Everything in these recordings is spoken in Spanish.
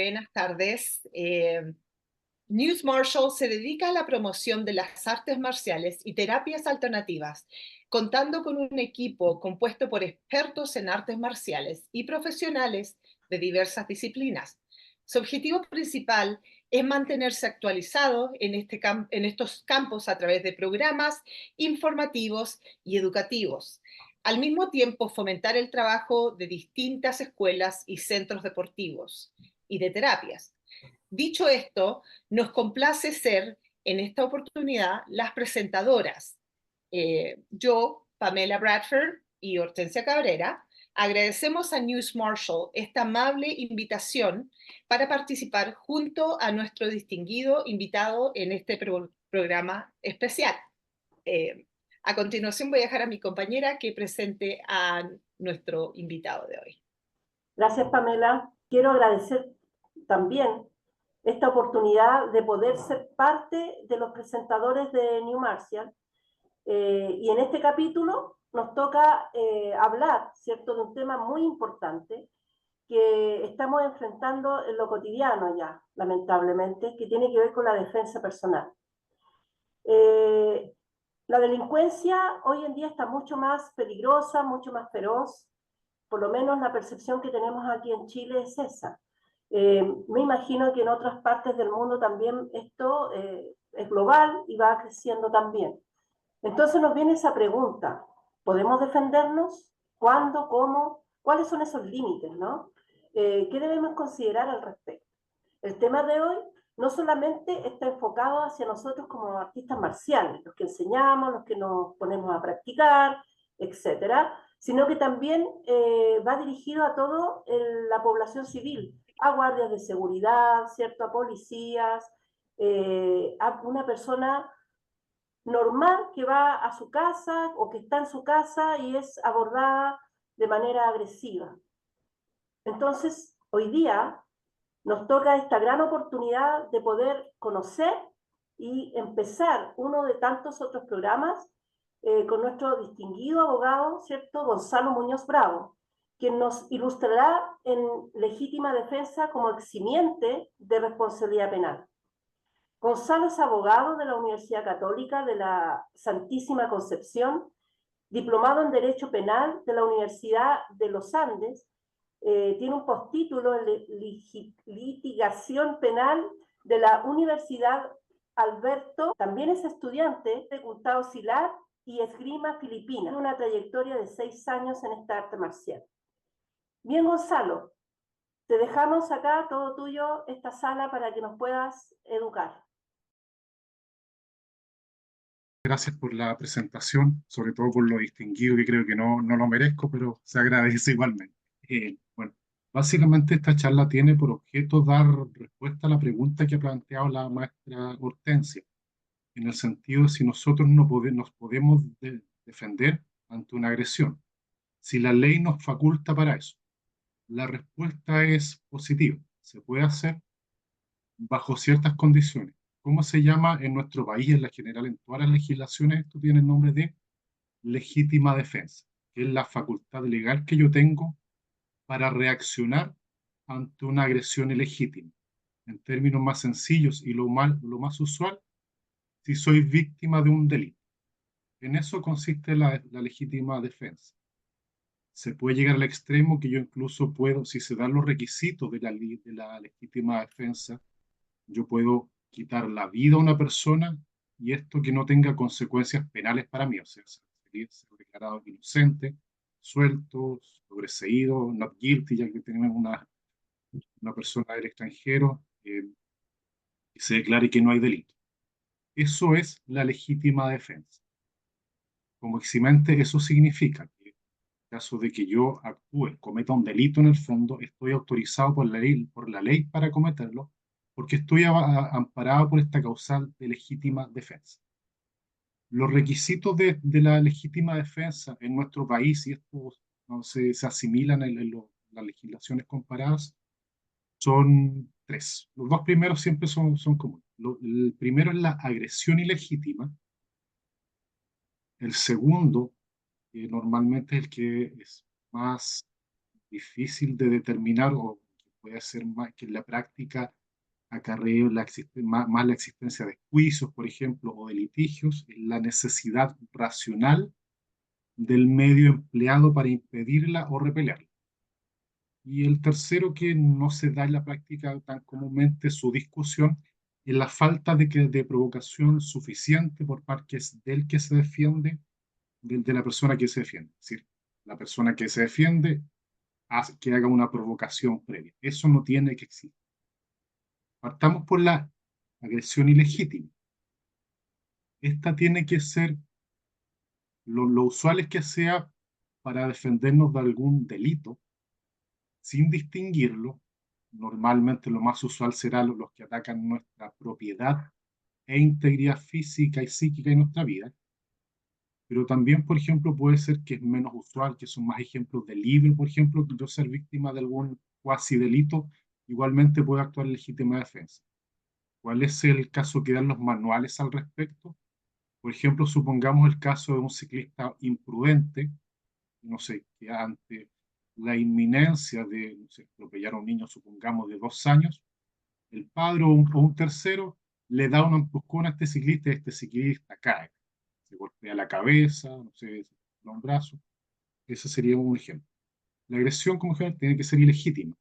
buenas tardes. News Marshall se dedica a la promoción de las artes marciales y terapias alternativas, contando con un equipo compuesto por expertos en artes marciales y profesionales de diversas disciplinas. Su objetivo principal es mantenerse actualizado en estos campos a través de programas informativos y educativos. Al mismo tiempo, fomentar el trabajo de distintas escuelas y centros deportivos y de terapias. Dicho esto, nos complace ser en esta oportunidad las presentadoras. Yo, Pamela Bradford y Hortensia Cabrera, agradecemos a News Marshall esta amable invitación para participar junto a nuestro distinguido invitado en este programa especial. A continuación voy a dejar a mi compañera que presente a nuestro invitado de hoy. Gracias, Pamela. Quiero agradecer también esta oportunidad de poder ser parte de los presentadores de New Martial. Y en este capítulo nos toca hablar, ¿cierto?, de un tema muy importante que estamos enfrentando en lo cotidiano ya, lamentablemente, que tiene que ver con la defensa personal. La delincuencia hoy en día está mucho más peligrosa, mucho más feroz. Por lo menos la percepción que tenemos aquí en Chile es esa. Me imagino que en otras partes del mundo también esto es global y va creciendo también. Entonces nos viene esa pregunta: ¿podemos defendernos? ¿Cuándo? ¿Cómo? ¿Cuáles son esos límites, no? ¿Qué debemos considerar al respecto? El tema de hoy no solamente está enfocado hacia nosotros como artistas marciales, los que enseñamos, los que nos ponemos a practicar, etcétera, sino que también va dirigido a toda la población civil, a guardias de seguridad, ¿cierto?, a policías, a una persona normal que va a su casa o que está en su casa y es abordada de manera agresiva. Entonces, hoy día nos toca esta gran oportunidad de poder conocer y empezar uno de tantos otros programas con nuestro distinguido abogado, ¿cierto?, Gonzalo Muñoz Bravo, quien nos ilustrará en legítima defensa como eximiente de responsabilidad penal. Gonzalo es abogado de la Universidad Católica de la Santísima Concepción, diplomado en Derecho Penal de la Universidad de los Andes, tiene un postítulo en litigación penal de la Universidad Alberto, también es estudiante de Gustavo Silar y esgrima filipina, una trayectoria de 6 años en esta arte marcial. Bien, Gonzalo, te dejamos acá, todo tuyo, esta sala para que nos puedas educar. Gracias por la presentación, sobre todo por lo distinguido, que creo que no lo merezco, pero se agradece igualmente. Bueno, básicamente esta charla tiene por objeto dar respuesta a la pregunta que ha planteado la maestra Hortensia, en el sentido de si nosotros nos podemos defender ante una agresión, si la ley nos faculta para eso. La respuesta es positiva, se puede hacer bajo ciertas condiciones. ¿Cómo se llama en nuestro país, en la general, en todas las legislaciones? Esto tiene el nombre de legítima defensa, que es la facultad legal que yo tengo para reaccionar ante una agresión ilegítima. En términos más sencillos y lo más usual, si soy víctima de un delito. En eso consiste la legítima defensa. Se puede llegar al extremo que yo incluso puedo, si se dan los requisitos de la legítima defensa, yo puedo quitar la vida a una persona y esto que no tenga consecuencias penales para mí, o sea, sería ser declarado inocente, suelto, sobreseído, not guilty, ya que tenemos una persona del extranjero y se declare que no hay delito. Eso es la legítima defensa. Como eximente, eso significa que en caso de que yo actúe, cometa un delito en el fondo, estoy autorizado por la ley para cometerlo, porque estoy amparado por esta causal de legítima defensa. Los requisitos de la legítima defensa en nuestro país, y esto no se asimilan en las legislaciones comparadas, son 3. Los 2 primeros siempre son comunes. El primero es la agresión ilegítima. El segundo, normalmente es el que es más difícil de determinar o que puede ser más que en la práctica acarree más la existencia de juicios, por ejemplo, o de litigios, es la necesidad racional del medio empleado para impedirla o repelerla. Y el tercero, que no se da en la práctica tan comúnmente su discusión, es la falta de provocación suficiente por parte del que se defiende, de la persona que se defiende. Es decir, la persona que se defiende hace que haga una provocación previa. Eso no tiene que existir. Partamos por la agresión ilegítima. Esta tiene que ser, lo usual es que sea para defendernos de algún delito, sin distinguirlo. Normalmente lo más usual será los que atacan nuestra propiedad e integridad física y psíquica en nuestra vida. Pero también, por ejemplo, puede ser que es menos usual, que son más ejemplos de libre, por ejemplo, que yo ser víctima de algún cuasi delito, igualmente puede actuar en legítima defensa. ¿Cuál es el caso que dan los manuales al respecto? Por ejemplo, supongamos el caso de un ciclista imprudente, no sé, que ante la inminencia de, no sé, atropellar a un niño, supongamos, de 2 años, el padre o un tercero le da un empujón a este ciclista cae, se golpea la cabeza, no sé, se da un brazo. Ese sería un ejemplo. La agresión, como ejemplo, tiene que ser ilegítima.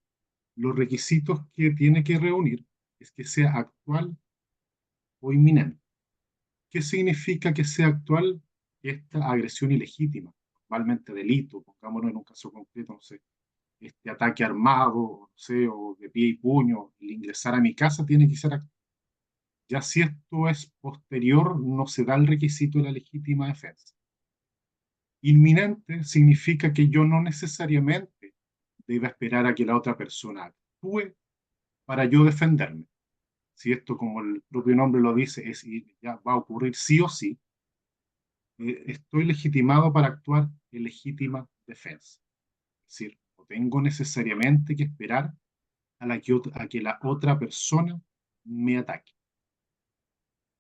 Los requisitos que tiene que reunir es que sea actual o inminente. ¿Qué significa que sea actual? Esta agresión ilegítima, normalmente delito, pongámonos en un caso concreto, no sé, este ataque armado, no sé, o de pie y puño, el ingresar a mi casa tiene que ser actual. Ya si esto es posterior, no se da el requisito de la legítima defensa. Inminente significa que yo no necesariamente deba esperar a que la otra persona actúe para yo defenderme. Si esto, como el propio nombre lo dice, ya va a ocurrir sí o sí, estoy legitimado para actuar en legítima defensa. Es decir, no tengo necesariamente que esperar a que la otra persona me ataque.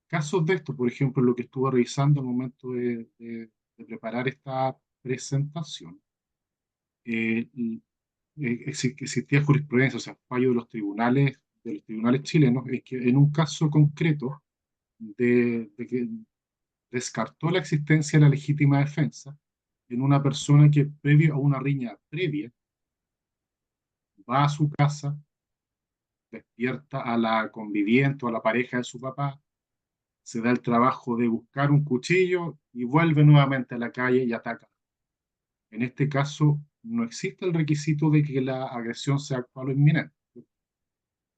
Casos de esto, por ejemplo, lo que estuve revisando al momento de preparar esta presentación, eh, existía jurisprudencia, o sea, fallo de los tribunales chilenos, es que en un caso concreto de que descartó la existencia de la legítima defensa en una persona que previo a una riña previa va a su casa, despierta a la conviviente o a la pareja de su papá, se da el trabajo de buscar un cuchillo y vuelve nuevamente a la calle y ataca. En este caso, no existe el requisito de que la agresión sea actual o inminente.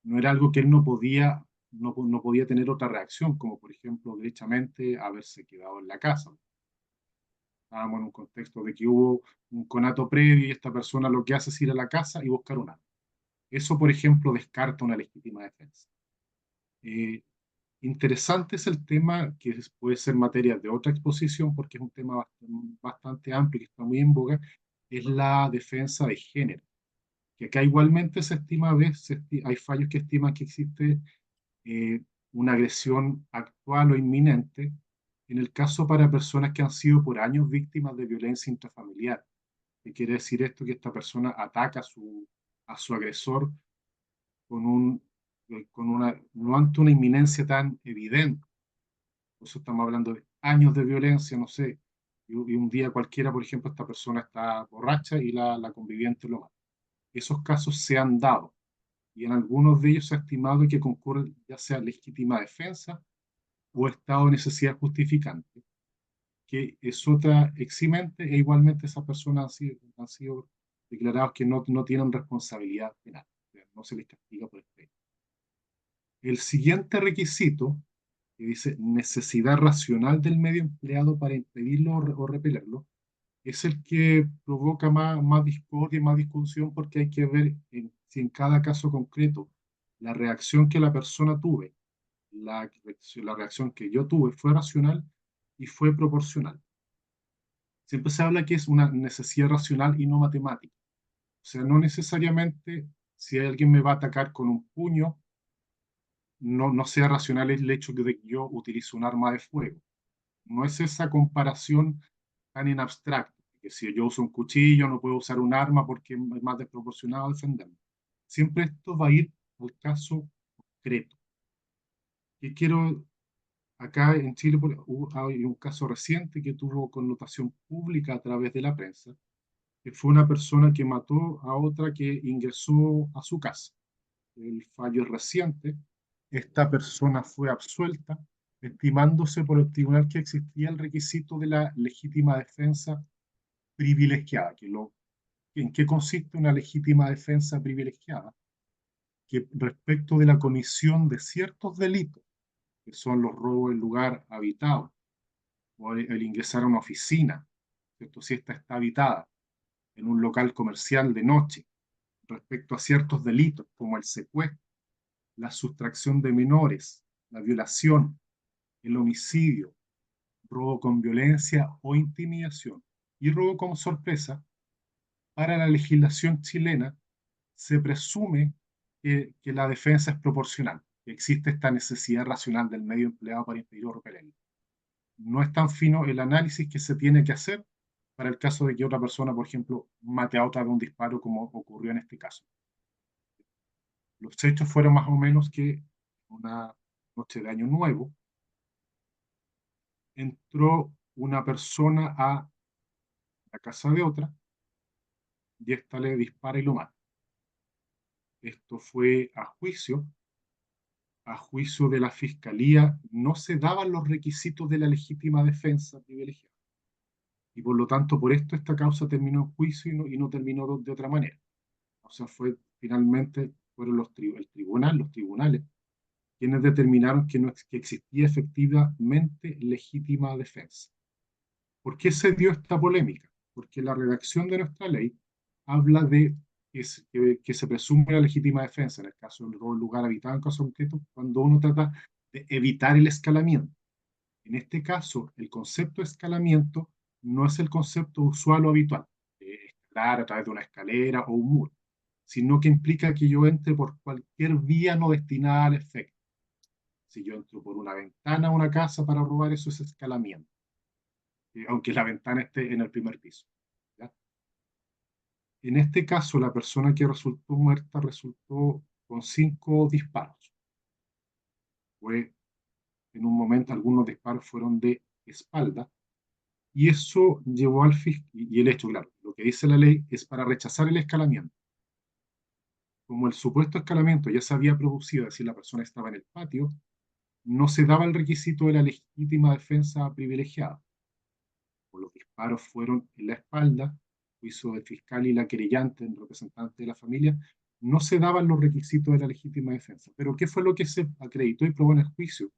No era algo que él no podía tener otra reacción, como por ejemplo, derechamente, haberse quedado en la casa. Estábamos en un contexto de que hubo un conato previo y esta persona lo que hace es ir a la casa y buscar un arma. Eso, por ejemplo, descarta una legítima defensa. Eh, Interesante es el tema, que puede ser materia de otra exposición, porque es un tema bastante amplio y que está muy en boga, es la defensa de género. Que acá igualmente se estima, hay fallos que estiman que existe eh, una agresión actual o inminente, en el caso para personas que han sido por años víctimas de violencia intrafamiliar. ¿Qué quiere decir esto? Que esta persona ataca a su agresor con no ante una inminencia tan evidente. Por eso estamos hablando de años de violencia, no sé, y un día cualquiera, por ejemplo, esta persona está borracha y la conviviente lo mata. Esos casos se han dado y en algunos de ellos se ha estimado que concurre ya sea legítima defensa o estado de necesidad justificante, que es otra eximente e igualmente esas personas han sido declarados que no tienen responsabilidad penal, no se les castiga por este. El siguiente requisito, que dice necesidad racional del medio empleado para impedirlo o repelerlo, es el que provoca más discordia y más discusión porque hay que ver si en cada caso concreto la reacción que la persona tuve, la reacción que yo tuve fue racional y fue proporcional. Siempre se habla que es una necesidad racional y no matemática. O sea, no necesariamente si alguien me va a atacar con un puño, no sea racional el hecho de que yo utilice un arma de fuego. No es esa comparación tan en abstracto, que si yo uso un cuchillo no puedo usar un arma porque es más desproporcionado defenderme. siempre esto va a ir al caso concreto. ¿Qué quiero? Acá en Chile hay un caso reciente que tuvo connotación pública a través de la prensa, que fue una persona que mató a otra que ingresó a su casa. El fallo es reciente. Esta persona fue absuelta, estimándose por el tribunal que existía el requisito de la legítima defensa privilegiada. ¿En qué consiste una legítima defensa privilegiada? Que respecto de la comisión de ciertos delitos, que son los robos en lugar habitado, o el ingresar a una oficina, ¿cierto? Si esta está habitada, en un local comercial de noche, respecto a ciertos delitos como el secuestro, la sustracción de menores, la violación, el homicidio, robo con violencia o intimidación y robo con sorpresa, para la legislación chilena se presume que la defensa es proporcional, que existe esta necesidad racional del medio empleado para impedir o repelerlo. No es tan fino el análisis que se tiene que hacer para el caso de que otra persona, por ejemplo, mate a otra de un disparo, como ocurrió en este caso. Los hechos fueron más o menos que una noche de Año Nuevo entró una persona a la casa de otra y esta le dispara y lo mata. Esto fue a juicio de la fiscalía, no se daban los requisitos de la legítima defensa privilegiada. Y por lo tanto, por esto esta causa terminó en juicio y no terminó de otra manera. O sea, finalmente fueron los tribunales, quienes determinaron que existía efectivamente legítima defensa. ¿Por qué se dio esta polémica? Porque la redacción de nuestra ley habla de que se presume la legítima defensa, en el caso del lugar habitado en caso concreto, cuando uno trata de evitar el escalamiento. En este caso, el concepto de escalamiento no es el concepto usual o habitual, de escalar a través de una escalera o un muro, sino que implica que yo entre por cualquier vía no destinada al efecto. Si yo entro por una ventana a una casa para robar, eso es escalamiento, aunque la ventana esté en el primer piso. ¿Ya? En este caso, la persona que resultó muerta resultó con 5 disparos. Fue, en un momento, algunos disparos fueron de espalda, y eso llevó al fiscal, y el hecho, claro, lo que dice la ley es para rechazar el escalamiento. Como el supuesto escalamiento ya se había producido, es decir, la persona estaba en el patio, no se daba el requisito de la legítima defensa privilegiada. Los disparos fueron en la espalda, juicio del fiscal y la querellante, el representante de la familia, no se daban los requisitos de la legítima defensa. Pero ¿qué fue lo que se acreditó y probó en el juicio?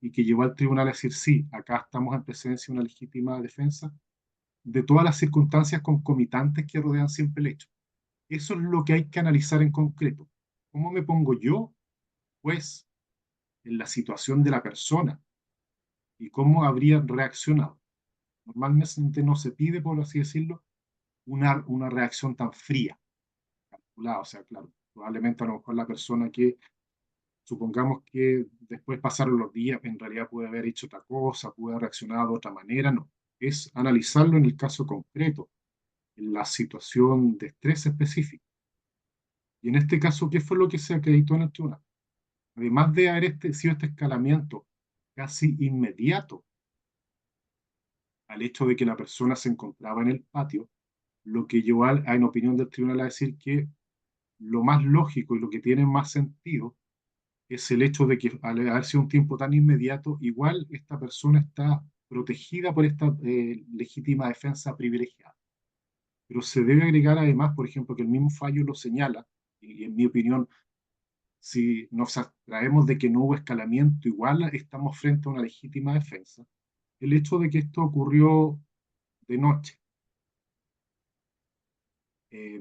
Y que llevó al tribunal a decir, sí, acá estamos en presencia de una legítima defensa, de todas las circunstancias concomitantes que rodean siempre el hecho. Eso es lo que hay que analizar en concreto. ¿Cómo me pongo yo, pues, en la situación de la persona y cómo habría reaccionado? Normalmente no se pide, por así decirlo, una reacción tan fría, calculada. O sea, claro, probablemente a lo mejor la persona que, supongamos que después pasaron los días, en realidad puede haber hecho otra cosa, puede haber reaccionado de otra manera, no. Es analizarlo en el caso concreto, en la situación de estrés específico. Y en este caso, ¿qué fue lo que se acreditó en el tribunal? Además de haber sido este escalamiento casi inmediato al hecho de que la persona se encontraba en el patio, lo que llevó, en opinión del tribunal, a decir que lo más lógico y lo que tiene más sentido es el hecho de que al haber sido un tiempo tan inmediato, igual esta persona está protegida por esta legítima defensa privilegiada. Pero se debe agregar además, por ejemplo, que el mismo fallo lo señala, y en mi opinión, si nos abstraemos de que no hubo escalamiento, igual estamos frente a una legítima defensa, el hecho de que esto ocurrió de noche, eh,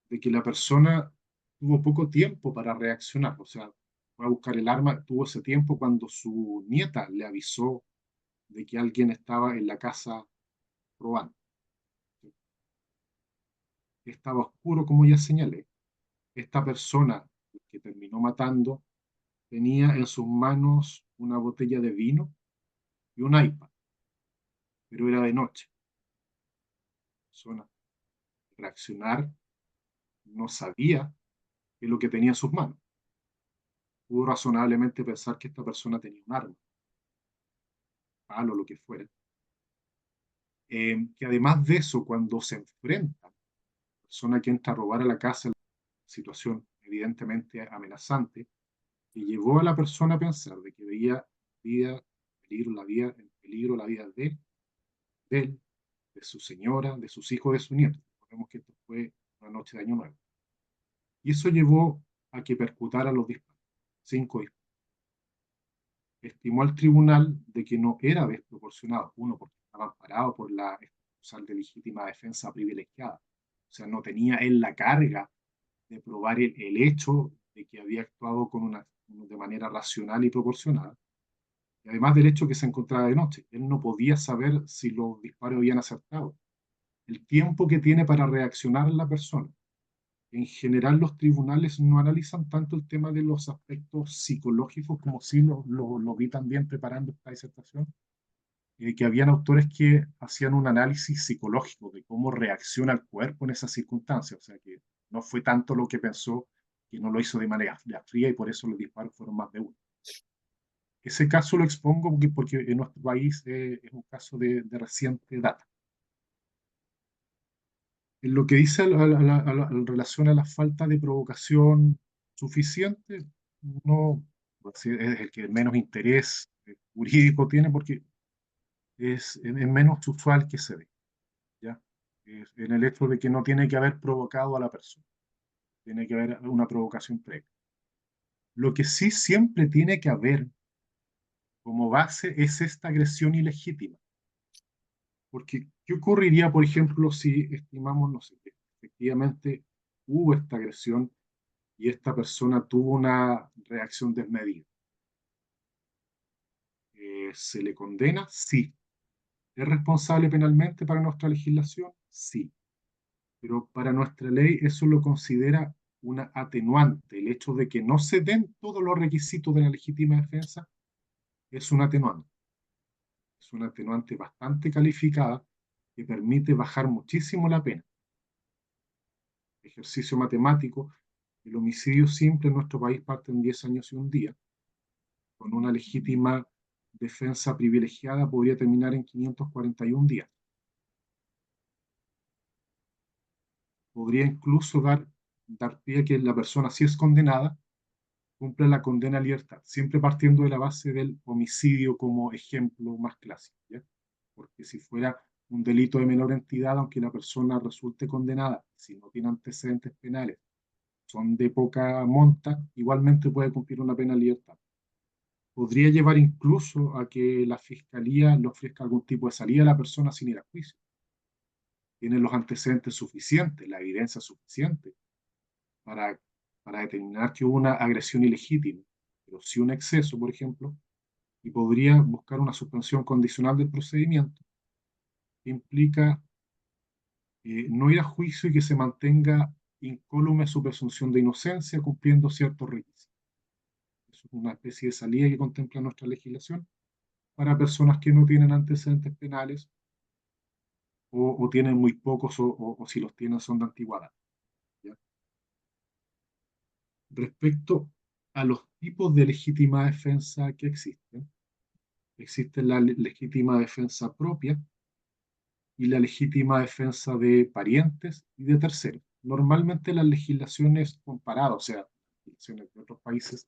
de que la persona tuvo poco tiempo para reaccionar, o sea, fue a buscar el arma, tuvo ese tiempo cuando su nieta le avisó de que alguien estaba en la casa robando. Estaba oscuro, como ya señalé. Esta persona que terminó matando tenía en sus manos una botella de vino y un iPad, pero era de noche. La persona reaccionar no sabía que lo que tenía en sus manos. Pudo razonablemente pensar que esta persona tenía un arma, palo, lo que fuera. Que además de eso, cuando se enfrenta a la persona que entra a robar a la casa, situación evidentemente amenazante, que llevó a la persona a pensar de que veía vida, en peligro la vida de él, de su señora, de sus hijos, de su nieto. Recordemos que esto fue una noche de Año Nuevo. Y eso llevó a que percutara los disparos, 5 disparos. Estimó al tribunal de que no era desproporcionado, uno, porque estaba amparado por la causal de legítima defensa privilegiada, o sea, no tenía él la carga de probar el hecho de que había actuado de manera racional y proporcionada, y además del hecho que se encontraba de noche. Él no podía saber si los disparos habían acertado. El tiempo que tiene para reaccionar la persona. En general, los tribunales no analizan tanto el tema de los aspectos psicológicos como sí lo vi también preparando esta disertación, que habían autores que hacían un análisis psicológico de cómo reacciona el cuerpo en esas circunstancias. O sea que no fue tanto lo que pensó, que no lo hizo de manera fría y por eso los disparos fueron más de uno. Ese caso lo expongo porque en nuestro país es un caso de reciente data. En lo que dice en relación a la falta de provocación suficiente, no pues, es el que menos interés jurídico tiene porque es menos usual que se dé, ¿ya? En el hecho de que no tiene que haber provocado a la persona, tiene que haber una provocación previa. Lo que sí siempre tiene que haber como base es esta agresión ilegítima. Porque, ¿qué ocurriría, por ejemplo, si estimamos, no sé, que efectivamente hubo esta agresión y esta persona tuvo una reacción desmedida? ¿Se le condena? Sí. ¿Es responsable penalmente para nuestra legislación? Sí. Pero para nuestra ley eso lo considera una atenuante. El hecho de que no se den todos los requisitos de la legítima defensa es un atenuante. Es una atenuante bastante calificada que permite bajar muchísimo la pena. Ejercicio matemático, el homicidio simple en nuestro país parte en 10 años y un día. Con una legítima defensa privilegiada podría terminar en 541 días. Podría incluso dar pie a que la persona, si es condenada, cumpla la condena a libertad, siempre partiendo de la base del homicidio como ejemplo más clásico, ¿ya? Porque si fuera un delito de menor entidad, aunque la persona resulte condenada, si no tiene antecedentes penales, son de poca monta, igualmente puede cumplir una pena de libertad. Podría llevar incluso a que la fiscalía le ofrezca algún tipo de salida a la persona sin ir a juicio. Tiene los antecedentes suficientes, la evidencia suficiente para, para determinar que hubo una agresión ilegítima, pero sí un exceso, por ejemplo, y podría buscar una suspensión condicional del procedimiento que implica no ir a juicio y que se mantenga incólume su presunción de inocencia cumpliendo ciertos requisitos. Es una especie de salida que contempla nuestra legislación para personas que no tienen antecedentes penales o tienen muy pocos o si los tienen son de antigüedad, ¿ya? Respecto a los tipos de legítima defensa que existen, existe la legítima defensa propia y la legítima defensa de parientes y de terceros. Normalmente las legislaciones comparadas, o sea, legislaciones de otros países,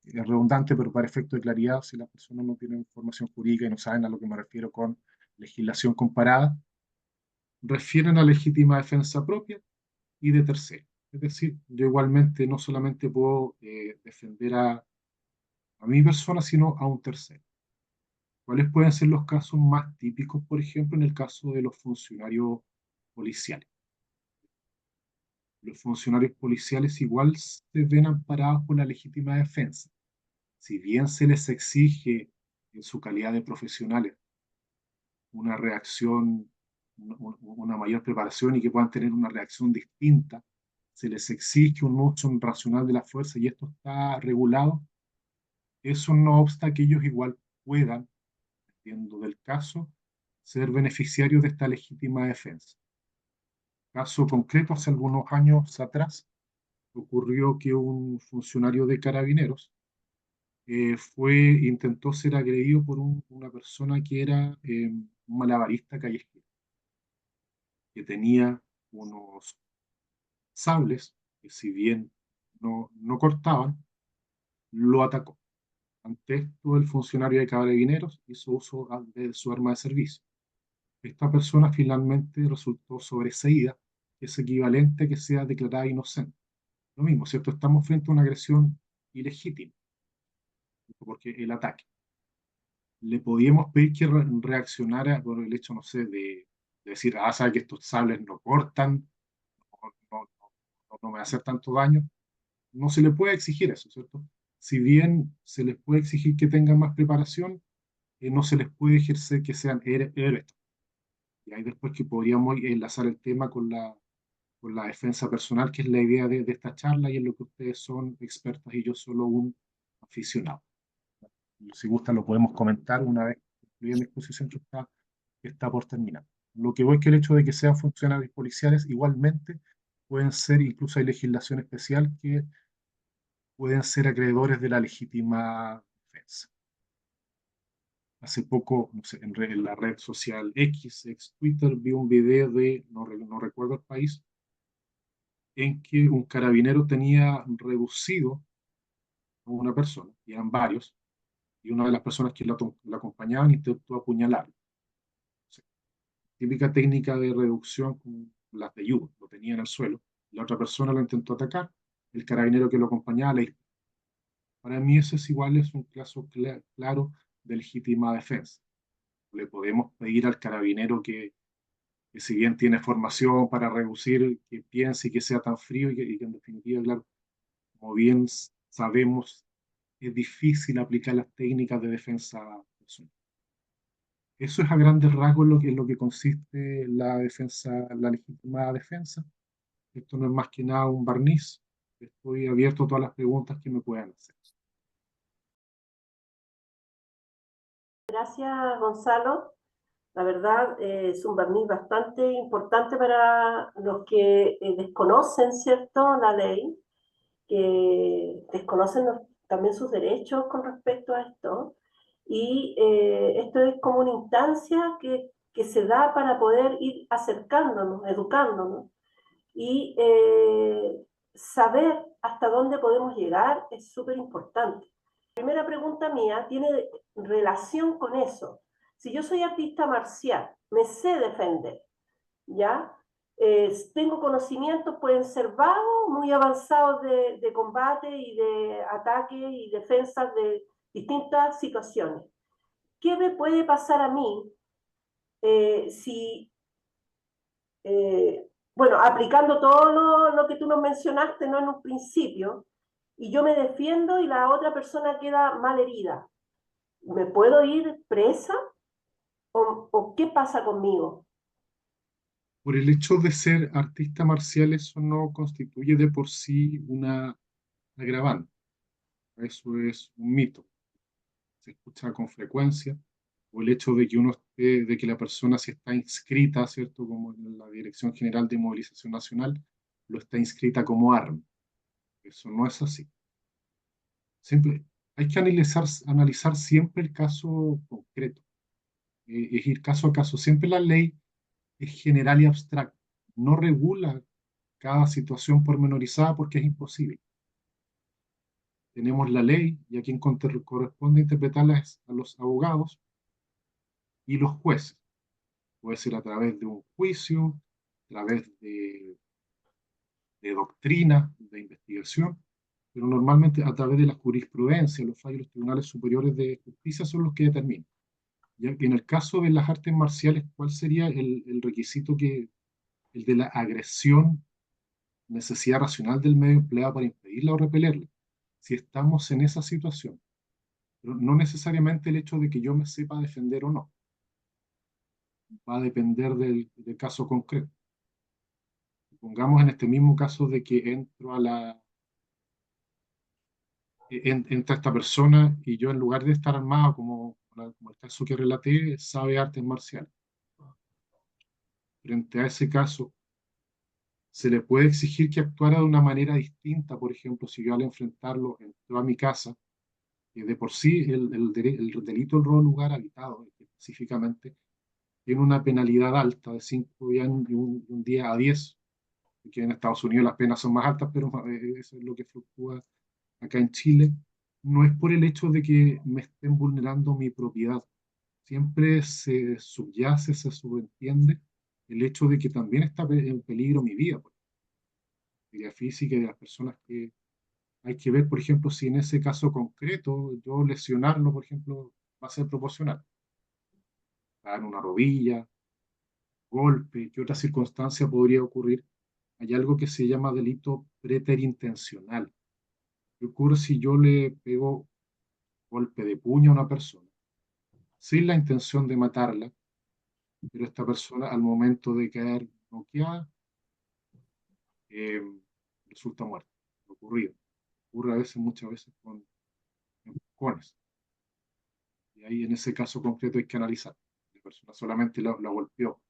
es redundante, pero para efecto de claridad, si las personas no tienen información jurídica y no saben a lo que me refiero con legislación comparada, refieren a legítima defensa propia y de terceros. Es decir, yo igualmente no solamente puedo defender a mi persona, sino a un tercero. ¿Cuáles pueden ser los casos más típicos, por ejemplo, en el caso de los funcionarios policiales? Los funcionarios policiales igual se ven amparados por la legítima defensa. Si bien se les exige en su calidad de profesionales una reacción, una mayor preparación y que puedan tener una reacción distinta, se les exige un uso racional de la fuerza y esto está regulado, eso no obsta que ellos igual puedan, dependiendo del caso, ser beneficiarios de esta legítima defensa. Caso concreto, hace algunos años atrás, ocurrió que un funcionario de Carabineros intentó ser agredido por una persona que era un malabarista callejero, que tenía unos sables que si bien no cortaban, lo atacó. Ante esto, el funcionario de Carabineros hizo uso de su arma de servicio. Esta persona finalmente resultó sobreseída, que es equivalente a que sea declarada inocente. Lo mismo, ¿cierto? Estamos frente a una agresión ilegítima, porque el ataque. Le podíamos pedir que reaccionara por el hecho, no sé, de decir, sabe que estos sables no cortan, no, no me va a hacer tanto daño. No se le puede exigir eso, ¿cierto? Si bien se les puede exigir que tengan más preparación, no se les puede ejercer que sean héroes. Y ahí después que podríamos enlazar el tema con la defensa personal, que es la idea de esta charla y en lo que ustedes son expertos y yo solo un aficionado. Si gusta lo podemos comentar una vez concluida mi exposición que está por terminar. Lo que voy es que el hecho de que sean funcionarios policiales igualmente pueden ser, incluso hay legislación especial que pueden ser acreedores de la legítima defensa. Hace poco, no sé, en la red social ex Twitter, vi un video de, no recuerdo el país, en que un carabinero tenía reducido a una persona, y eran varios, y una de las personas que la acompañaban intentó apuñalarlo. O sea, típica técnica de reducción como las de Yuba, lo tenía en el suelo, la otra persona lo intentó atacar, el carabinero que lo acompañaba le disparó. Para mí eso es igual, es un caso claro de legítima defensa. Le podemos pedir al carabinero que si bien tiene formación para reducir, que piense y que sea tan frío y que en definitiva, claro, como bien sabemos, es difícil aplicar las técnicas de defensa personal. Eso es a grandes rasgos en lo que consiste la defensa, la legítima defensa. Esto no es más que nada un barniz. Estoy abierto a todas las preguntas que me puedan hacer. Gracias, Gonzalo. La verdad, es un barniz bastante importante para los que desconocen, ¿cierto?, la ley, que desconocen también sus derechos con respecto a esto. Y esto es como una instancia que se da para poder ir acercándonos, educándonos y saber hasta dónde podemos llegar es súper importante. La primera pregunta mía tiene relación con eso. Si yo soy artista marcial, me sé defender, ¿ya? Tengo conocimientos, pueden ser vagos, muy avanzados de combate y de ataque y defensa de distintas situaciones. ¿Qué me puede pasar a mí si, bueno, aplicando todo lo que tú nos mencionaste, ¿no?, en un principio, y yo me defiendo y la otra persona queda mal herida? ¿Me puedo ir presa o qué pasa conmigo? Por el hecho de ser artista marcial, eso no constituye de por sí una agravante. Eso es un mito. Se escucha con frecuencia. O el hecho de que de que la persona si está inscrita, ¿cierto? Como en la Dirección General de Movilización Nacional, lo está inscrita como arma. Eso no es así. Simple, hay que analizar siempre el caso concreto. Es ir caso a caso. Siempre la ley es general y abstracta. No regula cada situación pormenorizada porque es imposible. Tenemos la ley y a quien corresponde interpretarla es a los abogados y los jueces. Puede ser a través de un juicio, a través de doctrina, de investigación, pero normalmente a través de la jurisprudencia, los fallos de los tribunales superiores de justicia son los que determinan. Y en el caso de las artes marciales, ¿cuál sería el requisito el de la agresión, necesidad racional del medio empleado para impedirla o repelerla? Si estamos en esa situación, pero no necesariamente el hecho de que yo me sepa defender o no, va a depender del caso concreto. Pongamos en este mismo caso de que entra esta persona y yo en lugar de estar armado como el caso que relaté, sabe artes marciales. Frente a ese caso, se le puede exigir que actuara de una manera distinta. Por ejemplo, si yo al enfrentarlo entró a mi casa, que de por sí el delito del robo de lugar habitado, específicamente, tiene una penalidad alta de 5 días y un día a 10, que en Estados Unidos las penas son más altas, pero eso es lo que fluctúa acá en Chile. No es por el hecho de que me estén vulnerando mi propiedad. Siempre se subyace, se subentiende el hecho de que también está en peligro mi vida, pues, mi vida física y de las personas que hay que ver, por ejemplo, si en ese caso concreto yo lesionarlo, por ejemplo, va a ser proporcional. Dar una rodilla, golpe, ¿qué otra circunstancia podría ocurrir? Hay algo que se llama delito preterintencional. ¿Qué ocurre si yo le pego golpe de puño a una persona sin la intención de matarla, pero esta persona al momento de caer noqueada eh, resulta muerta? Ocurrido. Ocurre a veces, muchas veces con empujones. Y ahí en ese caso concreto hay que analizar. La persona solamente la golpeó.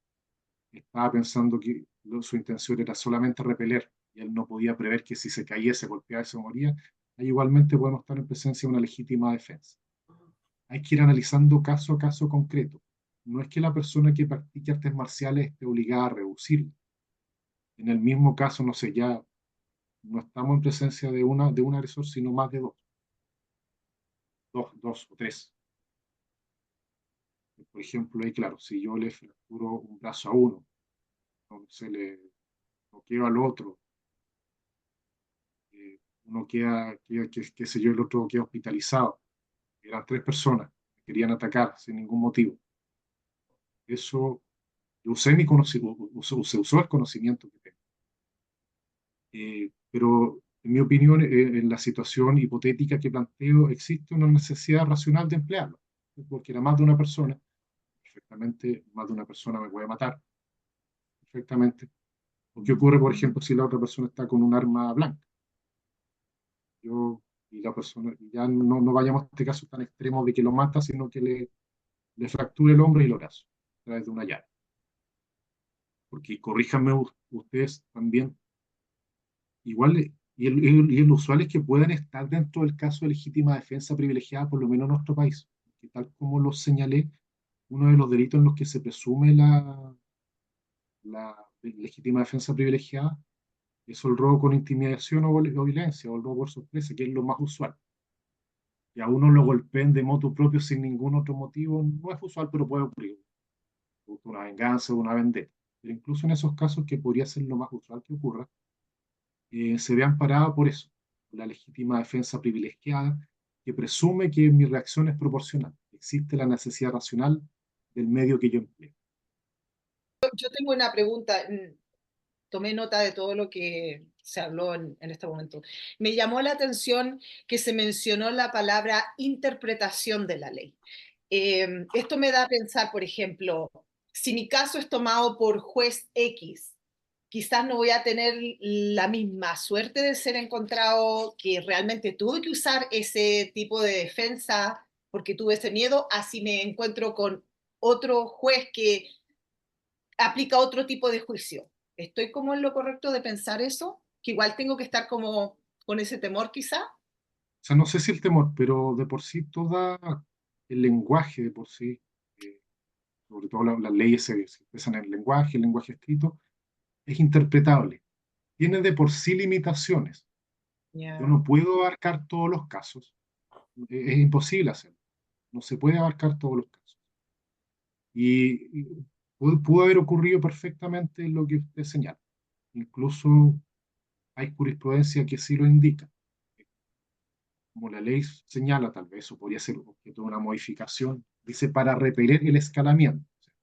Estaba pensando que su intención era solamente repeler y él no podía prever que si se caía, se golpeaba y se moría. Ahí igualmente podemos estar en presencia de una legítima defensa. Hay que ir analizando caso a caso concreto. No es que la persona que practique artes marciales esté obligada a reducirlo. En el mismo caso, no sé, ya no estamos en presencia de un agresor, sino más de dos o tres. Por ejemplo, ahí claro, si yo le fracturo un brazo a uno, no se le noqueo al otro, uno qué sé yo, el otro queda hospitalizado. Eran tres personas que querían atacar sin ningún motivo. Eso, yo usé mi conocimiento, se usó el conocimiento que tengo. Pero en mi opinión, en la situación hipotética que planteo, existe una necesidad racional de emplearlo, porque era más de una persona, perfectamente, más de una persona me puede matar, perfectamente. ¿O qué ocurre, por ejemplo, si la otra persona está con un arma blanca? Yo y la persona, ya no vayamos a este caso tan extremo de que lo mata, sino que le fracture el hombro y el brazo a través de una llave. Porque corríjanme ustedes también, igual, y el usual es que puedan estar dentro del caso de legítima defensa privilegiada, por lo menos en nuestro país. Que tal como lo señalé, uno de los delitos en los que se presume la legítima defensa privilegiada es el robo con intimidación o violencia, o el robo por sorpresa, que es lo más usual. Y a uno lo golpeen de motu propio sin ningún otro motivo, no es usual, pero puede ocurrir. Una venganza o una vendetta. Pero incluso en esos casos, que podría ser lo más usual que ocurra, se ve amparada por eso, la legítima defensa privilegiada, que presume que mi reacción es proporcional. Existe la necesidad racional del medio que yo empleo. Yo tengo una pregunta. Tomé nota de todo lo que se habló en este momento. Me llamó la atención que se mencionó la palabra interpretación de la ley. Esto me da a pensar, por ejemplo, si mi caso es tomado por juez X, quizás no voy a tener la misma suerte de ser encontrado, que realmente tuve que usar ese tipo de defensa porque tuve ese miedo, así me encuentro con otro juez que aplica otro tipo de juicio. ¿Estoy como en lo correcto de pensar eso? Que igual tengo que estar como con ese temor quizá. O sea, no sé si el temor, pero de por sí todo el lenguaje de por sí, eh, sobre todo las leyes se expresan en el lenguaje escrito, es interpretable. Tiene de por sí limitaciones. Yo Yeah. no puedo abarcar todos los casos. Es imposible hacerlo. No se puede abarcar todos los casos. Y pudo haber ocurrido perfectamente lo que usted señala. Incluso hay jurisprudencia que sí lo indica. Como la ley señala, tal vez eso podría ser objeto de una modificación. Dice para repeler el escalamiento. O sea,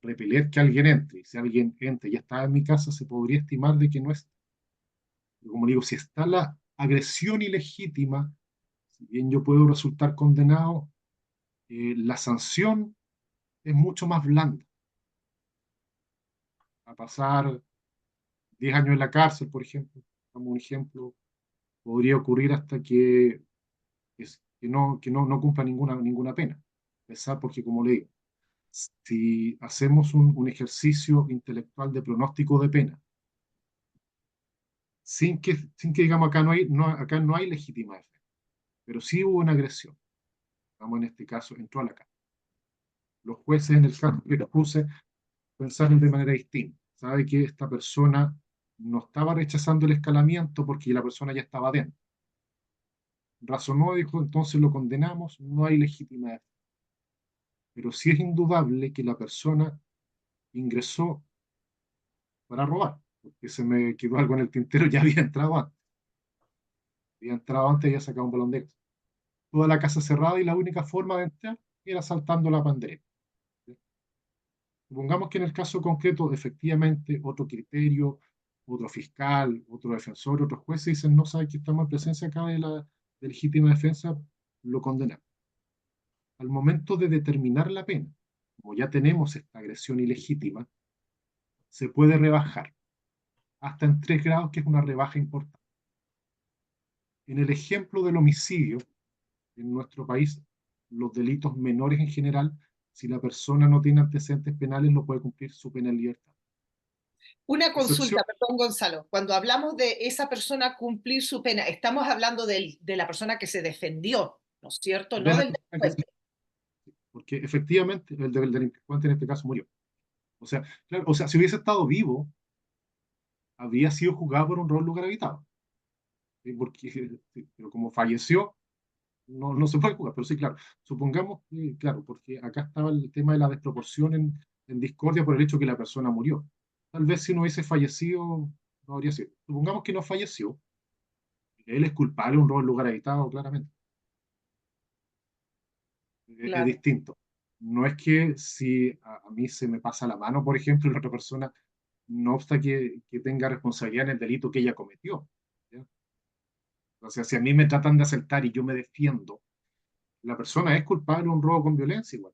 repeler que alguien entre. Y si alguien entra y ya está en mi casa, se podría estimar de que no es. Como digo, si está la agresión ilegítima, si bien yo puedo resultar condenado, la sanción es mucho más blanda. A pasar 10 años en la cárcel, por ejemplo, como un ejemplo, podría ocurrir hasta que no cumpla ninguna pena. Pensar, porque como le digo, si hacemos un ejercicio intelectual de pronóstico de pena, sin que digamos acá no hay legítima defensa, pero sí hubo una agresión. Vamos, en este caso, entró a la casa. Los jueces, en el caso que expuse, pensaron de manera distinta. Sabe que esta persona no estaba rechazando el escalamiento porque la persona ya estaba dentro. Razonó, dijo, entonces lo condenamos, no hay legítima defensa. Pero sí es indudable que la persona ingresó para robar, porque se me quedó algo en el tintero, ya había entrado antes y había sacado un balón de gas. Toda la casa cerrada y la única forma de entrar era saltando la pandemia. Supongamos que en el caso concreto, efectivamente, otro criterio, otro fiscal, otro defensor, otros jueces dicen, no sabe que estamos en presencia acá de legítima defensa, lo condenamos. Al momento de determinar la pena, como ya tenemos esta agresión ilegítima, se puede rebajar hasta en 3 grados, que es una rebaja importante. En el ejemplo del homicidio, en nuestro país, los delitos menores en general, si la persona no tiene antecedentes penales, no puede cumplir su pena en libertad. Una Excepción consulta, perdón, Gonzalo. Cuando hablamos de esa persona cumplir su pena, estamos hablando de la persona que se defendió, ¿no es cierto? de No la del persona que se, delincuente. porque efectivamente el delincuente en este caso murió. O sea, claro, o sea, si hubiese estado vivo, habría sido juzgado por un rol lugar habitado. ¿Sí? Porque, sí, pero como falleció, no se puede juzgar. Pero sí, claro, supongamos que, claro, porque acá estaba el tema de la desproporción en discordia por el hecho que la persona murió. Tal vez si no hubiese fallecido, no habría sido. Supongamos que no falleció, él es culpable de un rol lugar habitado, claramente. Es Claro, distinto. No es que si a mí se me pasa la mano, por ejemplo, y la otra persona, no obsta que tenga responsabilidad en el delito que ella cometió. ¿Ya? O sea, si a mí me tratan de asaltar y yo me defiendo, la persona es culpable de un robo con violencia igual.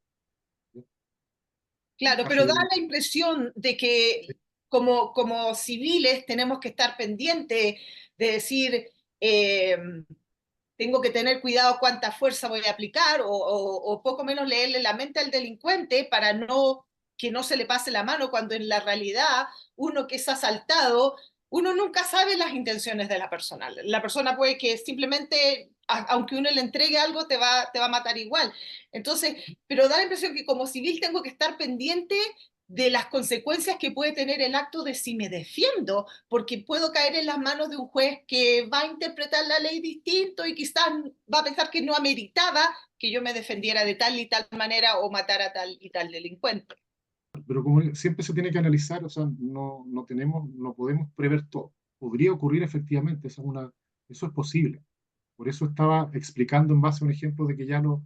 ¿Ya? En el claro, caso pero da del... la impresión de que como civiles tenemos que estar pendientes de decir, eh, tengo que tener cuidado cuánta fuerza voy a aplicar o poco menos leerle la mente al delincuente para que no se le pase la mano cuando en la realidad uno que es asaltado, uno nunca sabe las intenciones de la persona. La persona puede que simplemente, aunque uno le entregue algo, te va a matar igual. Entonces, pero da la impresión que como civil tengo que estar pendiente de las consecuencias que puede tener el acto de si me defiendo, porque puedo caer en las manos de un juez que va a interpretar la ley distinto y quizás va a pensar que no ameritaba que yo me defendiera de tal y tal manera o matara a tal y tal delincuente. Pero como siempre se tiene que analizar, o sea, no podemos prever todo. Podría ocurrir efectivamente, eso es posible. Por eso estaba explicando en base a un ejemplo de que ya lo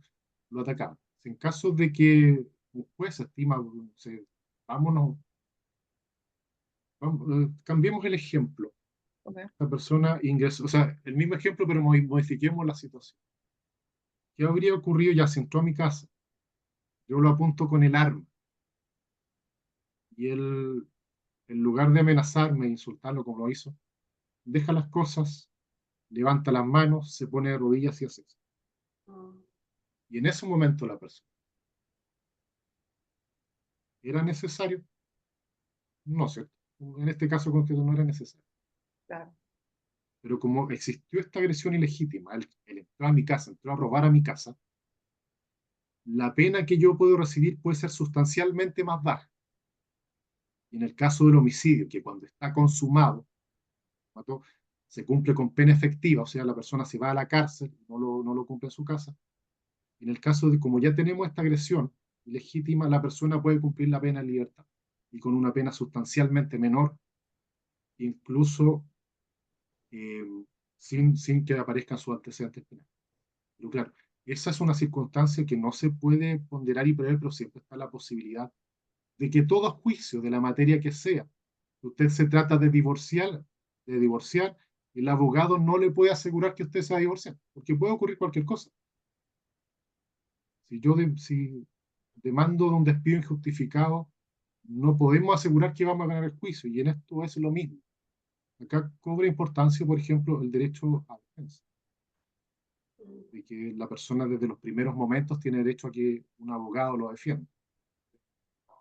atacaban. En caso de que un juez estima, no sé, vámonos, cambiemos el ejemplo. Okay. Esta persona ingresó, o sea, el mismo ejemplo, pero modifiquemos la situación. ¿Qué habría ocurrido? Ya se entró a mi casa, yo lo apunto con el arma y él, en lugar de amenazarme e insultarlo como lo hizo, deja las cosas, levanta las manos, se pone de rodillas y hace eso. Y en ese momento la persona, ¿era necesario? No, ¿cierto? En este caso concreto no era necesario. Claro. Pero como existió esta agresión ilegítima, él entró a mi casa, entró a robar a mi casa, la pena que yo puedo recibir puede ser sustancialmente más baja. Y en el caso del homicidio, que cuando está consumado, mató, se cumple con pena efectiva, o sea, la persona se va a la cárcel, no lo cumple en su casa. En el caso de, como ya tenemos esta agresión ilegítima, la persona puede cumplir la pena en libertad y con una pena sustancialmente menor, incluso eh, sin que aparezcan sus antecedentes penales. Pero claro, esa es una circunstancia que no se puede ponderar y prever, pero siempre está la posibilidad de que todo juicio de la materia que sea, usted se trata de divorciar, el abogado no le puede asegurar que usted se va a divorciar, porque puede ocurrir cualquier cosa. Si demando de un despido injustificado, no podemos asegurar que vamos a ganar el juicio, y en esto es lo mismo. Acá cobra importancia, por ejemplo, el derecho a defensa, de que la persona desde los primeros momentos tiene derecho a que un abogado lo defienda.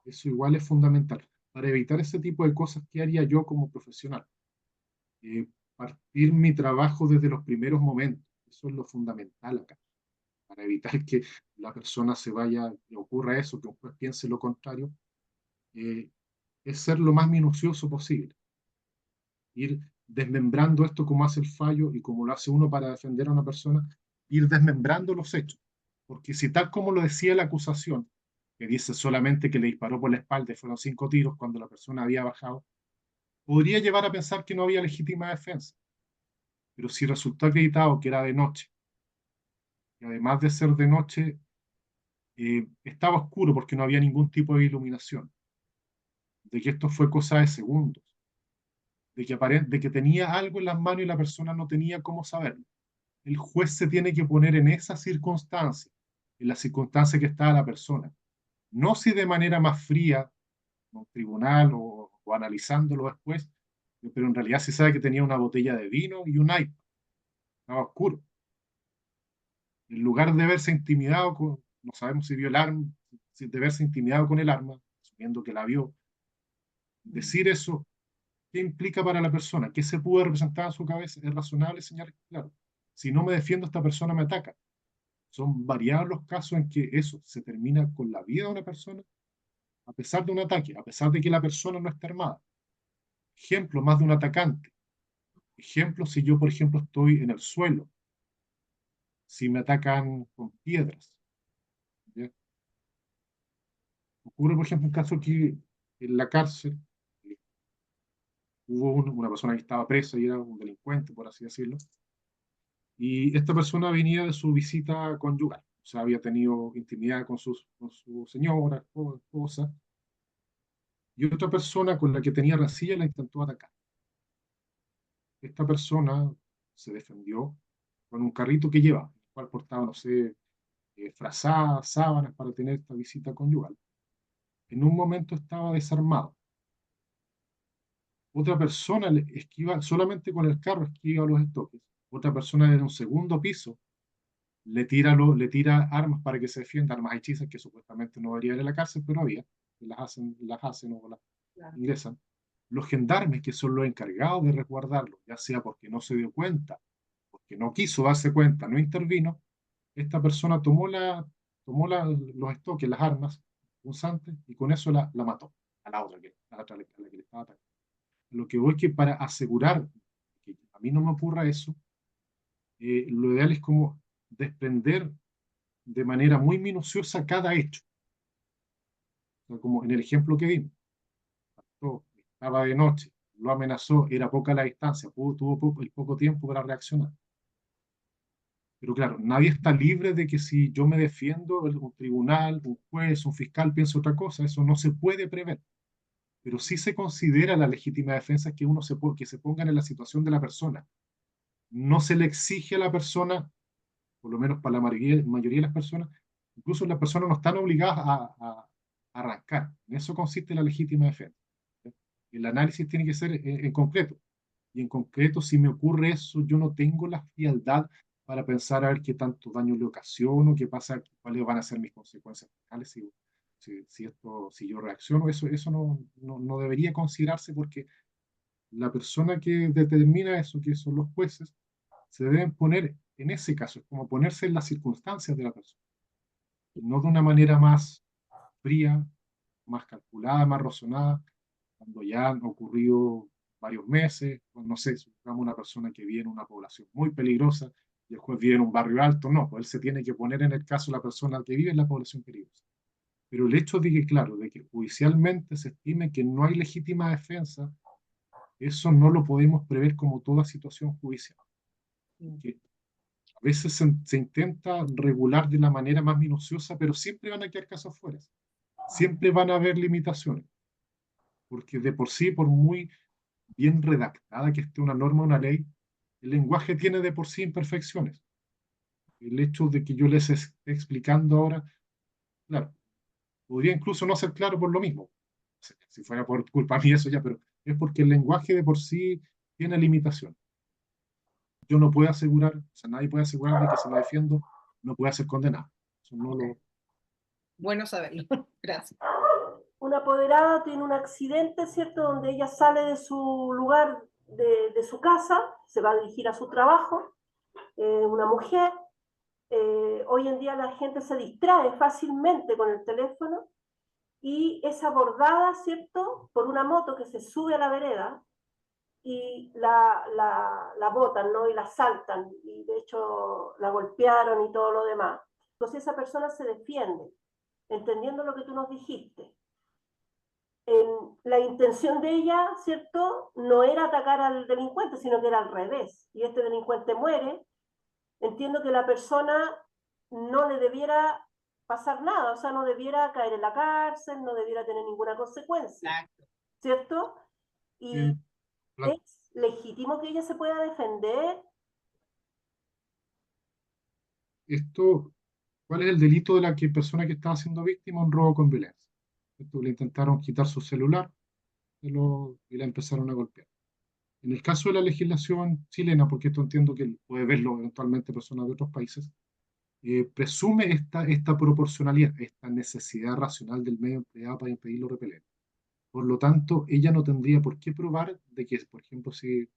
Eso igual es fundamental. Para evitar ese tipo de cosas, ¿qué haría yo como profesional? partir mi trabajo desde los primeros momentos. Eso es lo fundamental acá, para evitar que la persona se vaya, que ocurra eso, que un juez piense lo contrario, es ser lo más minucioso posible. Ir desmembrando esto como hace el fallo y como lo hace uno para defender a una persona, ir desmembrando los hechos. Porque si tal como lo decía la acusación, que dice solamente que le disparó por la espalda y fueron 5 tiros cuando la persona había bajado, podría llevar a pensar que no había legítima defensa. Pero si resultó acreditado que era de noche, y además de ser de noche, estaba oscuro porque no había ningún tipo de iluminación, de que esto fue cosa de segundos, de que tenía algo en las manos y la persona no tenía cómo saberlo. El juez se tiene que poner en esa circunstancia, en la circunstancia que está la persona. No si de manera más fría, en un tribunal o analizándolo después, pero en realidad se sabe que tenía una botella de vino y un iPad. Estaba oscuro. En lugar de verse intimidado con, no sabemos si vio el arma, de verse intimidado con el arma, asumiendo que la vio, decir eso, ¿qué implica para la persona? ¿Qué se pudo representar en su cabeza? Es razonable señalar, claro, si no me defiendo, esta persona me ataca. Son variados los casos en que eso se termina con la vida de una persona a pesar de un ataque, a pesar de que la persona no esté armada. Ejemplo, más de un atacante. Ejemplo, si yo, por ejemplo, estoy en el suelo, si me atacan con piedras. ¿Ya? Ocurre, por ejemplo, un caso que en la cárcel hubo una persona que estaba presa y era un delincuente, por así decirlo, y esta persona venía de su visita conyugal, o sea, había tenido intimidad con su señora, esposa, y otra persona con la que tenía rencilla la intentó atacar. Esta persona se defendió con un carrito que lleva, el cual portaba, no sé, frazadas, sábanas para tener esta visita conyugal. En un momento estaba desarmado. Otra persona le esquiva, solamente con el carro esquiva los estoques. Otra persona en un segundo piso le tira armas para que se defienda, armas hechizas que supuestamente no debería ir a la cárcel, pero había, y las hacen o las ingresan. Los gendarmes, que son los encargados de resguardarlo, ya sea porque no se dio cuenta, porque no quiso darse cuenta, no intervino, esta persona los estoques, las armas punzantes, y con eso la mató a la otra, a la que le estaba atacando. Lo que voy es que para asegurar que a mí no me ocurra eso, lo ideal es como desprender de manera muy minuciosa cada hecho. O sea, como en el ejemplo que vimos, estaba de noche, lo amenazó, era poca la distancia, tuvo el poco tiempo para reaccionar. Pero claro, nadie está libre de que si yo me defiendo, un tribunal, un juez, un fiscal piensa otra cosa, eso no se puede prever. Pero sí se considera la legítima defensa que que se pongan en la situación de la persona. No se le exige a la persona, por lo menos para la mayoría de las personas, incluso las personas no están obligadas a arrancar. En eso consiste la legítima defensa. El análisis tiene que ser en concreto. Y en concreto, si me ocurre eso, yo no tengo la frialdad para pensar a ver qué tanto daño le ocasiono, qué pasa, cuáles van a ser mis consecuencias penales, si yo reacciono. Eso no debería considerarse porque la persona que determina eso, que son los jueces, se deben poner en ese caso, es como ponerse en las circunstancias de la persona, no de una manera más fría, más calculada, más razonada, cuando ya han ocurrido varios meses, pues no sé, supongamos una persona que vive en una población muy peligrosa y el juez vive en un barrio alto, no, pues él se tiene que poner en el caso de la persona que vive en la población peligrosa. Pero el hecho de que, claro, de que judicialmente se estime que no hay legítima defensa, eso no lo podemos prever como toda situación judicial. Que a veces se intenta regular de la manera más minuciosa, pero siempre van a quedar casos fuera. Siempre van a haber limitaciones, porque de por sí, por muy bien redactada que esté una norma o una ley, el lenguaje tiene de por sí imperfecciones. El hecho de que yo les esté explicando ahora, claro, podría incluso no ser claro por lo mismo. Si fuera por culpa mía eso ya, pero es porque el lenguaje de por sí tiene limitaciones. Yo no puedo asegurar, o sea, nadie puede asegurar de que si me defiendo no pueda ser condenado. Eso no Ok. lo... Bueno saberlo. Gracias. Una apoderada tiene un accidente, ¿cierto? Donde ella sale de su lugar de su casa, se va a dirigir a su trabajo, una mujer. Hoy en día la gente se distrae fácilmente con el teléfono y es abordada, ¿cierto?, por una moto que se sube a la vereda y la botan, ¿no? Y la saltan, y de hecho la golpearon y todo lo demás. Entonces esa persona se defiende, entendiendo lo que tú nos dijiste. La intención de ella, ¿cierto?, no era atacar al delincuente, sino que era al revés. Y este delincuente muere. Entiendo que la persona no le debiera pasar nada, o sea, no debiera caer en la cárcel, no debiera tener ninguna consecuencia, Exacto. ¿cierto? Eh, Y la- es legítimo que ella se pueda defender. esto, ¿cuál es el delito de la persona que estaba siendo víctima? Un robo con violencia. Esto, le intentaron quitar su celular y la empezaron a golpear. En el caso de la legislación chilena, porque esto entiendo que puede verlo eventualmente personas de otros países, presume esta proporcionalidad, esta necesidad racional del medio empleado para impedir lo repelente. Por lo tanto, ella no tendría por qué probar de que, por ejemplo, si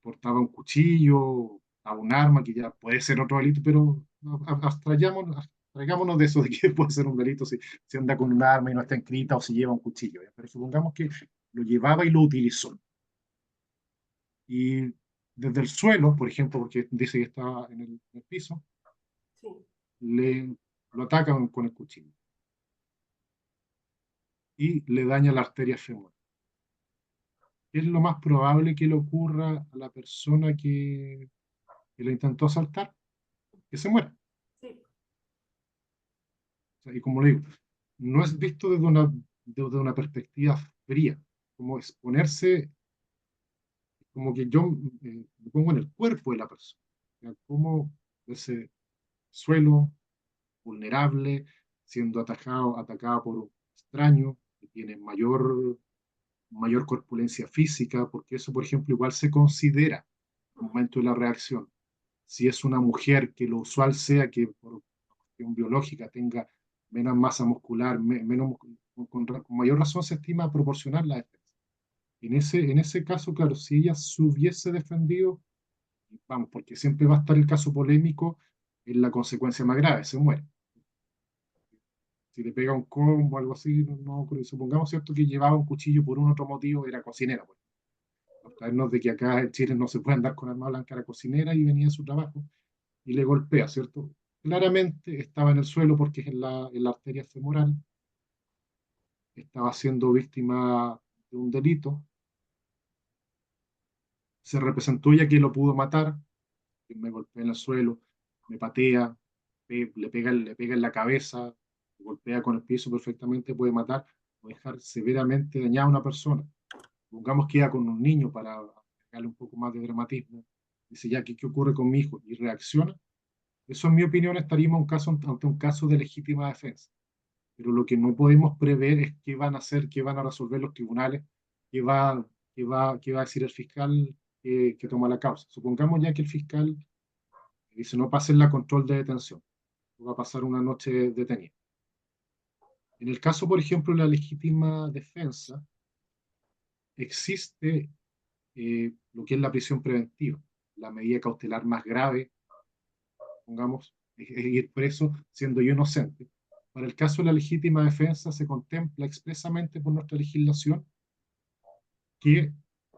portaba un cuchillo, a un arma, que ya puede ser otro delito, pero no, abstraigámonos de eso, de que puede ser un delito si anda con un arma y no está inscrita o si lleva un cuchillo. ¿Ya? Pero supongamos que lo llevaba y lo utilizó. Y desde el suelo, por ejemplo, porque dice que estaba en el piso, Sí. lo atacan con el cuchillo y le daña la arteria femoral. ¿Qué es lo más probable que le ocurra a la persona que lo intentó asaltar? Que se muera. Sí. O sea, y como le digo, no es visto desde una perspectiva fría, como exponerse, como que yo me pongo en el cuerpo de la persona, o sea, como ese suelo vulnerable, siendo atacado por un extraño que tiene mayor corpulencia física, porque eso, por ejemplo, igual se considera al momento de la reacción. Si es una mujer, que lo usual sea que por cuestión biológica tenga menos masa muscular, menos, con mayor razón se estima proporcionar la defensa. En ese caso, claro, si ella se hubiese defendido, vamos, porque siempre va a estar el caso polémico en la consecuencia más grave, se muere. Si le pega un combo o algo así, supongamos, ¿cierto?, que llevaba un cuchillo por un otro motivo, era cocinera, pues. Abstraernos de que acá en Chile no se puede andar con arma blanca, era cocinera y venía a su trabajo y le golpea, ¿cierto? Claramente estaba en el suelo porque es en la arteria femoral, estaba siendo víctima de un delito, se representó ya que lo pudo matar, que me golpea en el suelo, me patea, le pega en la cabeza, le golpea con el piso perfectamente, puede matar o dejar severamente dañada a una persona. Pongamos que iba con un niño para darle un poco más de dramatismo, dice ya, ¿qué ocurre con mi hijo? Y reacciona. Eso, en mi opinión, estaríamos ante un caso de legítima defensa. Pero lo que no podemos prever es qué van a hacer, qué van a resolver los tribunales, qué va a decir el fiscal que toma la causa. Supongamos ya que el fiscal dice no pasen la control de detención, va a pasar una noche detenida. En el caso, por ejemplo, de la legítima defensa, existe lo que es la prisión preventiva, la medida cautelar más grave, pongamos, es ir preso siendo yo inocente. Para el caso de la legítima defensa se contempla expresamente por nuestra legislación que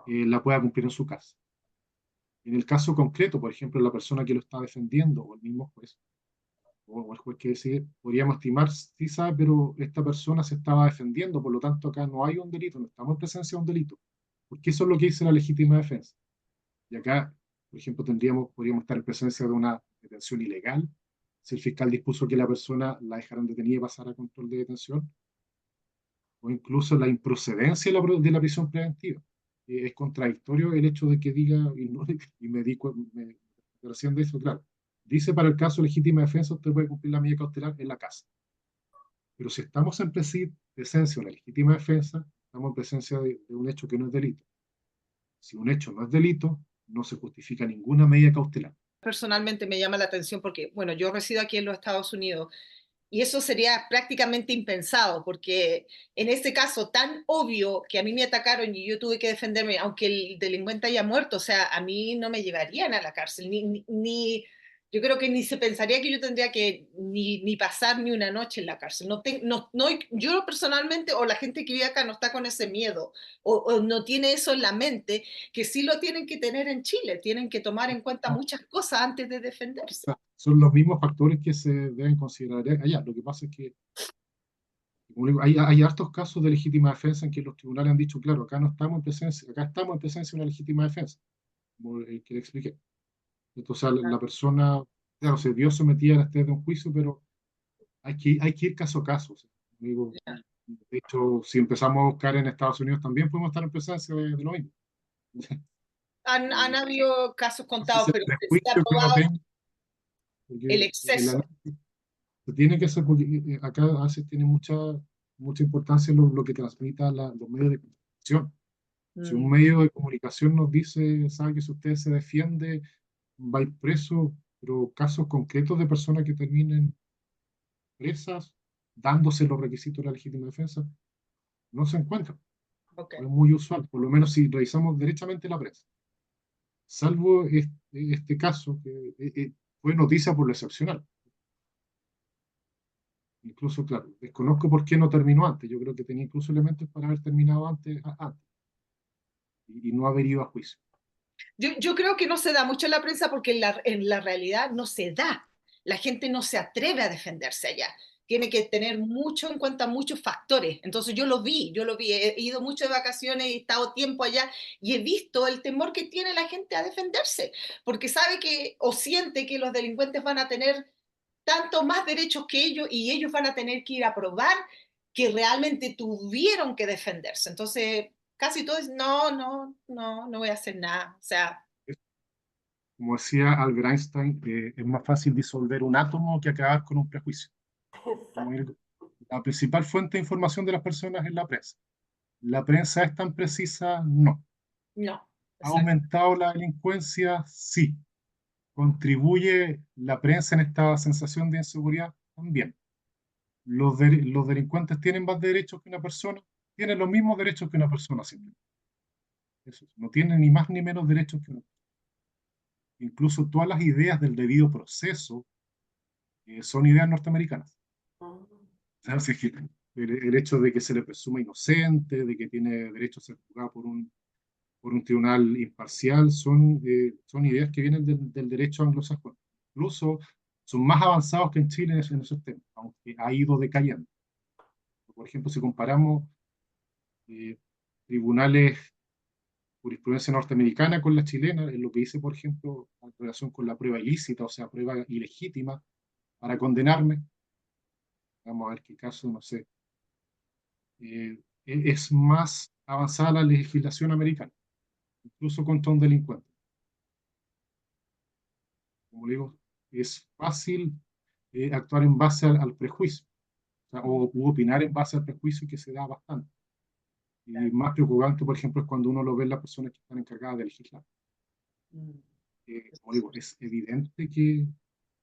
la pueda cumplir en su casa. En el caso concreto, por ejemplo, la persona que lo está defendiendo o el mismo juez o el juez que decide, podríamos estimar, sí sabe, pero esta persona se estaba defendiendo, por lo tanto acá no hay un delito, no estamos en presencia de un delito, porque eso es lo que dice la legítima defensa. Y acá, por ejemplo, podríamos estar en presencia de una detención ilegal, si el fiscal dispuso que la persona la dejaran detenida y pasara a control de detención, o incluso la improcedencia de la prisión preventiva. Es contradictorio el hecho de que diga, y, no, y recién de eso, claro, dice para el caso de legítima defensa, usted puede cumplir la medida cautelar en la casa. Pero si estamos en presencia de una legítima defensa, estamos en presencia de un hecho que no es delito. Si un hecho no es delito, no se justifica ninguna medida cautelar. Personalmente me llama la atención porque, bueno, yo resido aquí en los Estados Unidos Y eso sería prácticamente impensado, porque en ese caso tan obvio que a mí me atacaron y yo tuve que defenderme, aunque el delincuente haya muerto, o sea, a mí no me llevarían a la cárcel, yo creo que ni se pensaría que yo tendría que ni pasar ni una noche en la cárcel. Yo personalmente, o la gente que vive acá no está con ese miedo, o no tiene eso en la mente, que sí lo tienen que tener en Chile, tienen que tomar en cuenta muchas cosas antes de defenderse. Son los mismos factores que se deben considerar allá. Lo que pasa es que como digo, hay hartos casos de legítima defensa en que los tribunales han dicho, claro, acá no estamos en presencia, acá estamos en presencia de una legítima defensa, como el que le expliqué. Entonces la persona, claro, se vio sometida a la de un juicio, pero hay que ir caso a caso. O sea, digo, de hecho, si empezamos a buscar en Estados Unidos también podemos estar en presencia de lo mismo. Han habido casos Entonces, contados, el pero se ha prejuicio que uno probado tenga, el porque exceso. se tiene que hacer, porque acá a veces tiene mucha importancia lo que transmita los medios de comunicación. Si un medio de comunicación nos dice, sabe que si usted se defiende, va a ir preso, pero casos concretos de personas que terminen presas, dándose los requisitos de la legítima defensa, no se encuentran. Okay. No es muy usual, por lo menos si revisamos derechamente la prensa. Salvo este caso, que fue noticia por lo excepcional. Incluso, claro, desconozco por qué no terminó antes. Yo creo que tenía incluso elementos para haber terminado antes y no haber ido a juicio. Yo creo que no se da mucho en la prensa porque en la realidad no se da. La gente no se atreve a defenderse allá. Tiene que tener mucho en cuenta muchos factores. Entonces yo lo vi. He ido mucho de vacaciones, he estado tiempo allá y he visto el temor que tiene la gente a defenderse, porque sabe que o siente que los delincuentes van a tener tanto más derechos que ellos y ellos van a tener que ir a probar que realmente tuvieron que defenderse. Entonces, casi todo es, no voy a hacer nada. O sea, Como decía Albert Einstein, es más fácil disolver un átomo que acabar con un prejuicio. Como Exacto. la principal fuente de información de las personas es la prensa. ¿La prensa es tan precisa? No. no. ¿Ha Exacto. aumentado la delincuencia? Sí. ¿Contribuye la prensa en esta sensación de inseguridad? También. ¿Los delincuentes tienen más derechos que una persona? Tienen los mismos derechos que una persona, simplemente. Eso, no tienen ni más ni menos derechos que una persona. Incluso todas las ideas del debido proceso son ideas norteamericanas. Así que el hecho de que se le presuma inocente, de que tiene derecho a ser juzgado por un tribunal imparcial, son ideas que vienen del derecho anglosajón. Incluso son más avanzados que en Chile en esos temas, aunque ha ido decayendo. Por ejemplo, si comparamos eh, tribunales, jurisprudencia norteamericana con la chilena, en lo que dice, por ejemplo, en relación con la prueba ilícita, o sea, prueba ilegítima, para condenarme, vamos a ver qué caso, no sé, es más avanzada la legislación americana, incluso contra un delincuente. Como digo, es fácil actuar en base al prejuicio, o sea, u opinar en base al prejuicio que se da bastante. Y más preocupante, por ejemplo, es cuando uno lo ve en las personas que están encargadas de legislar. Como digo, es evidente que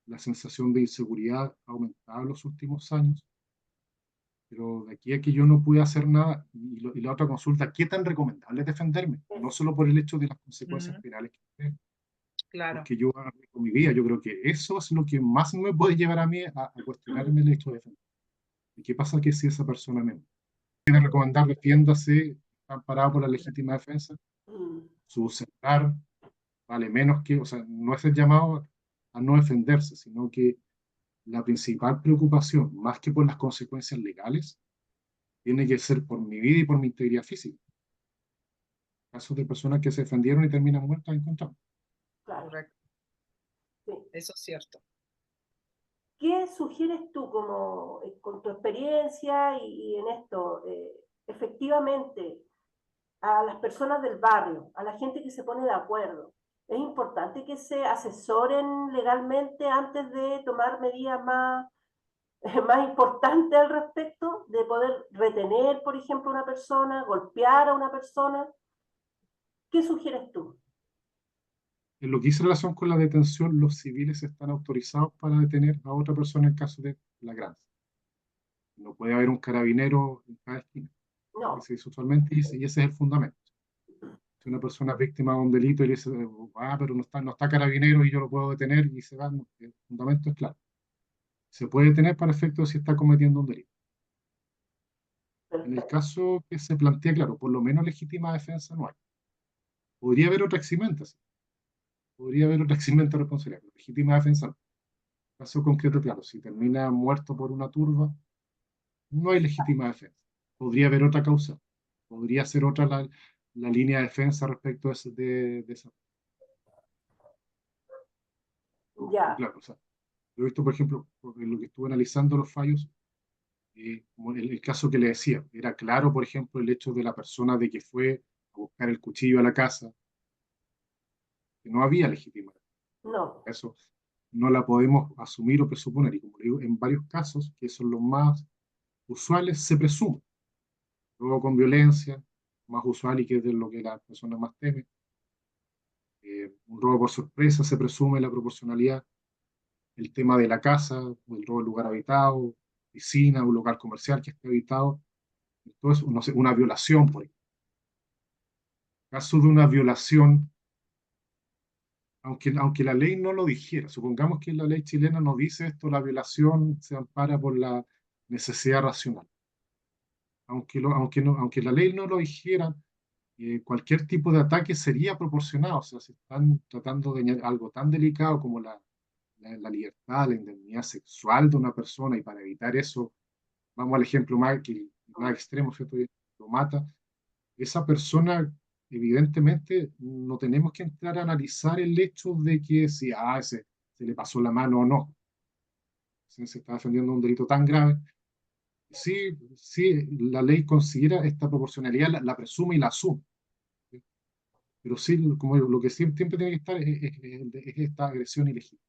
la sensación de inseguridad ha aumentado en los últimos años, pero de aquí a que yo no pude hacer nada, y la otra consulta, ¿qué tan recomendable es defenderme? No solo por el hecho de las consecuencias penales que tiene, Claro. porque yo con mi vida, yo creo que eso es lo que más me puede llevar a mí a cuestionarme el hecho de defender. ¿Y qué pasa que si esa persona me quiere recomendar defiéndase, amparado por la legítima defensa? Su celular vale menos que, o sea, no es el llamado a no defenderse, sino que la principal preocupación, más que por las consecuencias legales, tiene que ser por mi vida y por mi integridad física. Casos de personas que se defendieron y terminan muertas encontrados. Claro, Correcto. sí. Eso es cierto. ¿Qué sugieres tú como, con tu experiencia y en esto? Efectivamente, a las personas del barrio, a la gente que se pone de acuerdo, es importante que se asesoren legalmente antes de tomar medidas más, más importantes al respecto, de poder retener, por ejemplo, a una persona, golpear a una persona. ¿Qué sugieres tú? En lo que hice relación con la detención, los civiles están autorizados para detener a otra persona en caso de flagrancia. No puede haber un carabinero en cada esquina, que No, se dice usualmente, y ese es el fundamento. Si una persona es víctima de un delito y le dice, pero no está carabinero y yo lo puedo detener y se va, no, el fundamento es claro. Se puede detener para efectos si está cometiendo un delito. En el perfecto. caso que se plantea, claro, por lo menos legítima defensa no hay. Podría haber otra eximente, sí. Podría haber otra eximente de responsabilidad, pero legítima defensa no. Caso concreto, claro, si termina muerto por una turba, no hay legítima defensa. Podría haber otra causa. Podría ser otra la línea de defensa respecto de esa. Y Ya, claro, o sea, yo he visto, por ejemplo, en lo que estuve analizando los fallos, como el caso que le decía, era claro, por ejemplo, el hecho de la persona de que fue a buscar el cuchillo a la casa, que no había legítima. no, Eso no la podemos asumir o presuponer. Y como le digo, en varios casos, que son los más usuales, se presume. Robo con violencia, más usual y que es de lo que la persona más teme. Un robo por sorpresa, se presume la proporcionalidad. El tema de la casa, el robo del lugar habitado, piscina, un local comercial que esté habitado. Entonces, no sé, una violación, por ejemplo. En caso de una violación, aunque la ley no lo dijera, supongamos que la ley chilena no dice esto, la violación se ampara por la necesidad racional. Aunque la ley no lo dijera, cualquier tipo de ataque sería proporcionado. O sea, si están tratando de añadir algo tan delicado como la libertad, la indemnidad sexual de una persona, y para evitar eso, vamos al ejemplo más extremo, ¿cierto? Lo mata, esa persona, evidentemente, no tenemos que entrar a analizar el hecho de que si se le pasó la mano o no, si se está defendiendo un delito tan grave. Sí, sí, la ley considera esta proporcionalidad, la presume y la asume. Pero sí, como digo, lo que siempre tiene que estar es esta agresión ilegítima.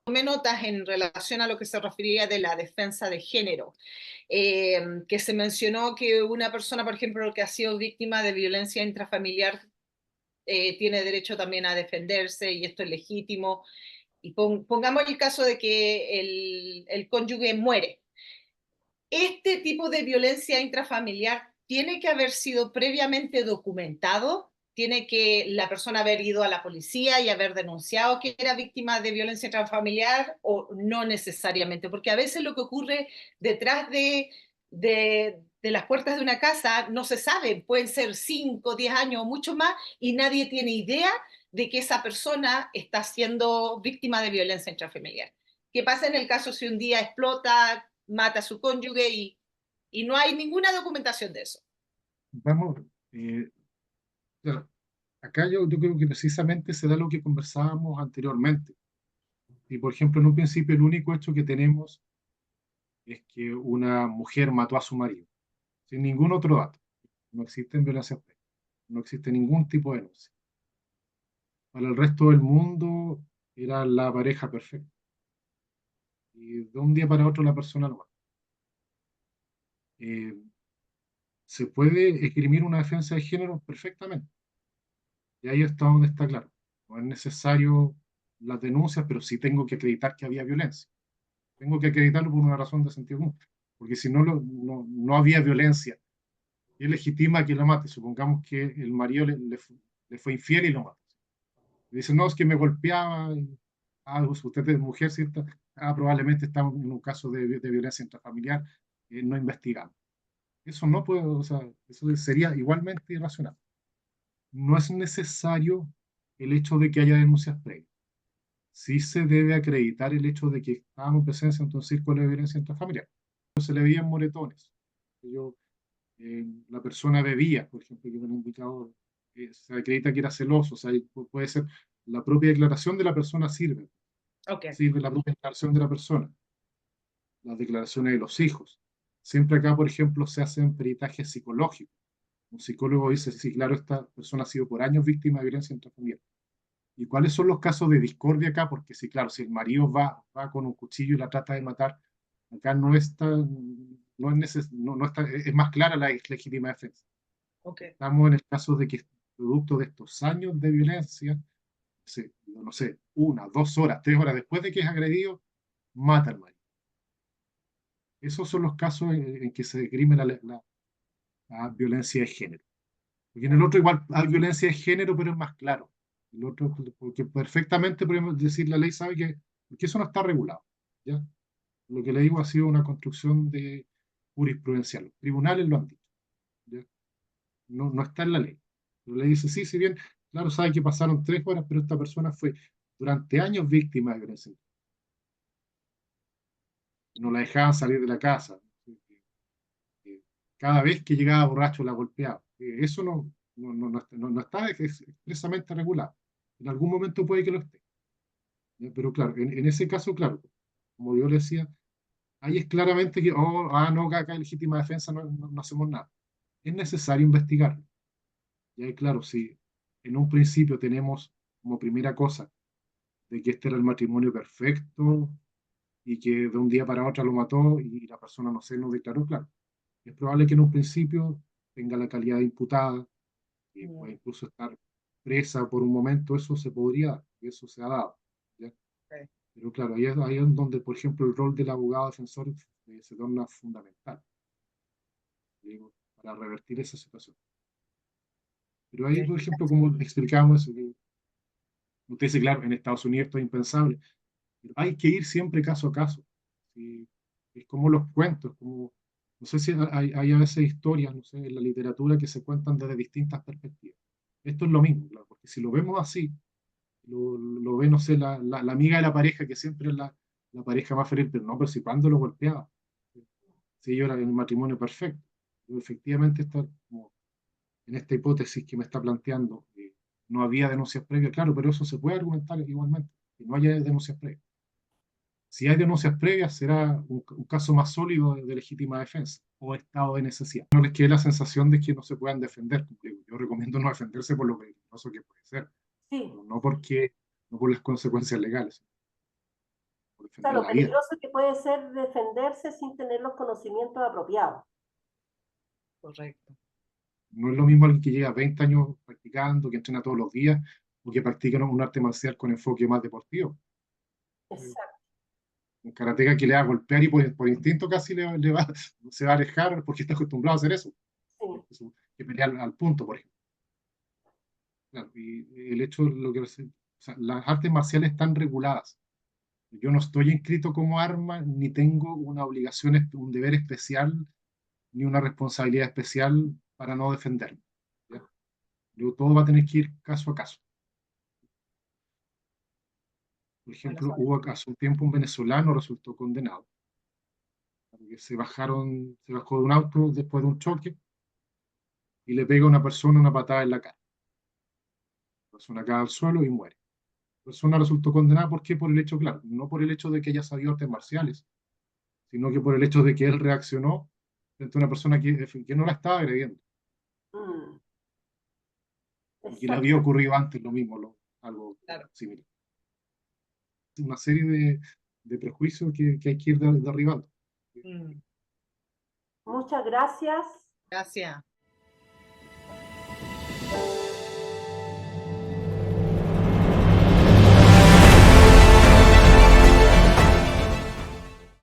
Tomé notas en relación a lo que se refería de la defensa de género, que se mencionó que una persona, por ejemplo, que ha sido víctima de violencia intrafamiliar, tiene derecho también a defenderse y esto es legítimo. Y pongamos el caso de que el cónyuge muere. Este tipo de violencia intrafamiliar tiene que haber sido previamente documentado, tiene que la persona haber ido a la policía y haber denunciado que era víctima de violencia intrafamiliar, o no necesariamente, porque a veces lo que ocurre detrás de las puertas de una casa no se sabe, pueden ser 5, 10 años o mucho más, y nadie tiene idea de que esa persona está siendo víctima de violencia intrafamiliar. ¿Qué pasa en el caso si un día explota, mata a su cónyuge y no hay ninguna documentación de eso? Vamos, claro, acá yo creo que precisamente se da lo que conversábamos anteriormente. Y por ejemplo, en un principio, el único hecho que tenemos es que una mujer mató a su marido, sin ningún otro dato. No existen violencias previas, no existe ningún tipo de denuncia. Para el resto del mundo era la pareja perfecta. Y de un día para otro la persona lo mata. Eh, ¿Se puede esgrimir una defensa de género? Perfectamente. Y ahí está donde está claro. No es necesario las denuncias, pero sí tengo que acreditar que había violencia. Tengo que acreditarlo por una razón de sentido común. Porque si no, no había violencia. Y es legitima que lo mate. Supongamos que el marido le fue infiel y lo mata. Y dice, no, es que me golpeaba. Pues usted es mujer, ¿cierto? Probablemente estamos en un caso de violencia intrafamiliar, no investigamos. Eso no puede, o sea, eso sería igualmente irracional. No es necesario el hecho de que haya denuncias previas. Sí se debe acreditar el hecho de que estábamos en presencia de un círculo de violencia intrafamiliar. Se le veían moretones. Yo, la persona bebía, por ejemplo, que me han indicado, se acredita que era celoso, o sea, puede ser la propia declaración de la persona Ok. sirve la propia declaración de la persona, las declaraciones de los hijos. Siempre acá, por ejemplo, se hacen peritajes psicológicos. Un psicólogo dice, sí, claro, esta persona ha sido por años víctima de violencia intrafamiliar. ¿Y cuáles son los casos de discordia acá? Porque sí, claro, si el marido va con un cuchillo y la trata de matar, acá no está, es más clara la legítima defensa. Ok. Estamos en el caso de que, producto de estos años de violencia, sí, no sé, 1, 2 horas, 3 horas después de que es agredido, mata al marido. Esos son los casos en que se esgrime la violencia de género. Porque en el otro igual hay violencia de género, pero es más claro. El otro, porque perfectamente podemos decir, la ley sabe que eso no está regulado. ¿Ya? Lo que le digo ha sido una construcción de jurisprudencial. Los tribunales lo han dicho. ¿Ya? No, no está en la ley. La ley dice, sí, si bien, claro, sabe que pasaron 3 horas, pero esta persona fue durante años víctima de violencia. No la dejaban salir de la casa. Cada vez que llegaba borracho la golpeaba. Eso no está expresamente regulado. En algún momento puede que lo esté. Pero claro, en ese caso, claro, como yo le decía, ahí es claramente que, oh, no, acá en legítima defensa no hacemos nada. Es necesario investigarlo. Y ahí, claro, si en un principio tenemos como primera cosa de que este era el matrimonio perfecto y que de un día para otro lo mató y la persona, no sé, no declaró, claro. Es probable que en un principio tenga la calidad de imputada y puede incluso estar presa por un momento, eso se podría dar, y eso se ha dado. ¿Ya? Okay. Pero claro, ahí es donde, por ejemplo, el rol del abogado defensor se torna fundamental, digo, para revertir esa situación. Pero ahí, por ejemplo, como explicábamos, usted dice, claro, en Estados Unidos esto es impensable, pero hay que ir siempre caso a caso. ¿Sí? Es como los cuentos, como, no sé si hay a veces historias, no sé, en la literatura que se cuentan desde distintas perspectivas. Esto es lo mismo, claro, porque si lo vemos así, lo ve, no sé, la amiga de la pareja, que siempre es la pareja más feliz, pero no, pero si cuando lo golpeaba, si yo era el matrimonio perfecto. Pero efectivamente, está como en esta hipótesis que me está planteando, no había denuncias previas, claro, pero eso se puede argumentar igualmente, que no haya denuncias previas. Si hay denuncias previas, será un caso más sólido de legítima defensa o estado de necesidad. No les quede la sensación de que no se puedan defender. Yo recomiendo no defenderse por lo peligroso que puede ser, Sí, no por las consecuencias legales, por o sea, defender lo la vida. peligroso que puede ser defenderse sin tener los conocimientos apropiados. Correcto. No es lo mismo alguien que lleva 20 años practicando, que entrena todos los días, o que practica un arte marcial con enfoque más deportivo. Exacto. Un karateca que le va a golpear y por instinto casi se va a alejar porque está acostumbrado a hacer eso. Sí. Que pelear al punto, por ejemplo. Claro, y el hecho, o sea, las artes marciales están reguladas. Yo no estoy inscrito como arma, ni tengo una obligación, un deber especial, ni una responsabilidad especial para no defenderme. ¿Ya? Todo va a tener que ir caso a caso. Por Bueno, ejemplo, hubo hace un tiempo un venezolano resultó condenado. Porque se bajó de un auto después de un choque y le pega a una persona una patada en la cara. La persona cae al suelo y muere. La persona resultó condenada, ¿por qué? Por el hecho, claro, no por el hecho de que haya sabido artes marciales, sino que por el hecho de que él reaccionó frente a una persona que no la estaba agrediendo Mm, y que le había exacto. ocurrido antes lo mismo, algo claro. similar. Una serie de prejuicios que hay que ir derribando. Mm. Muchas gracias. Gracias.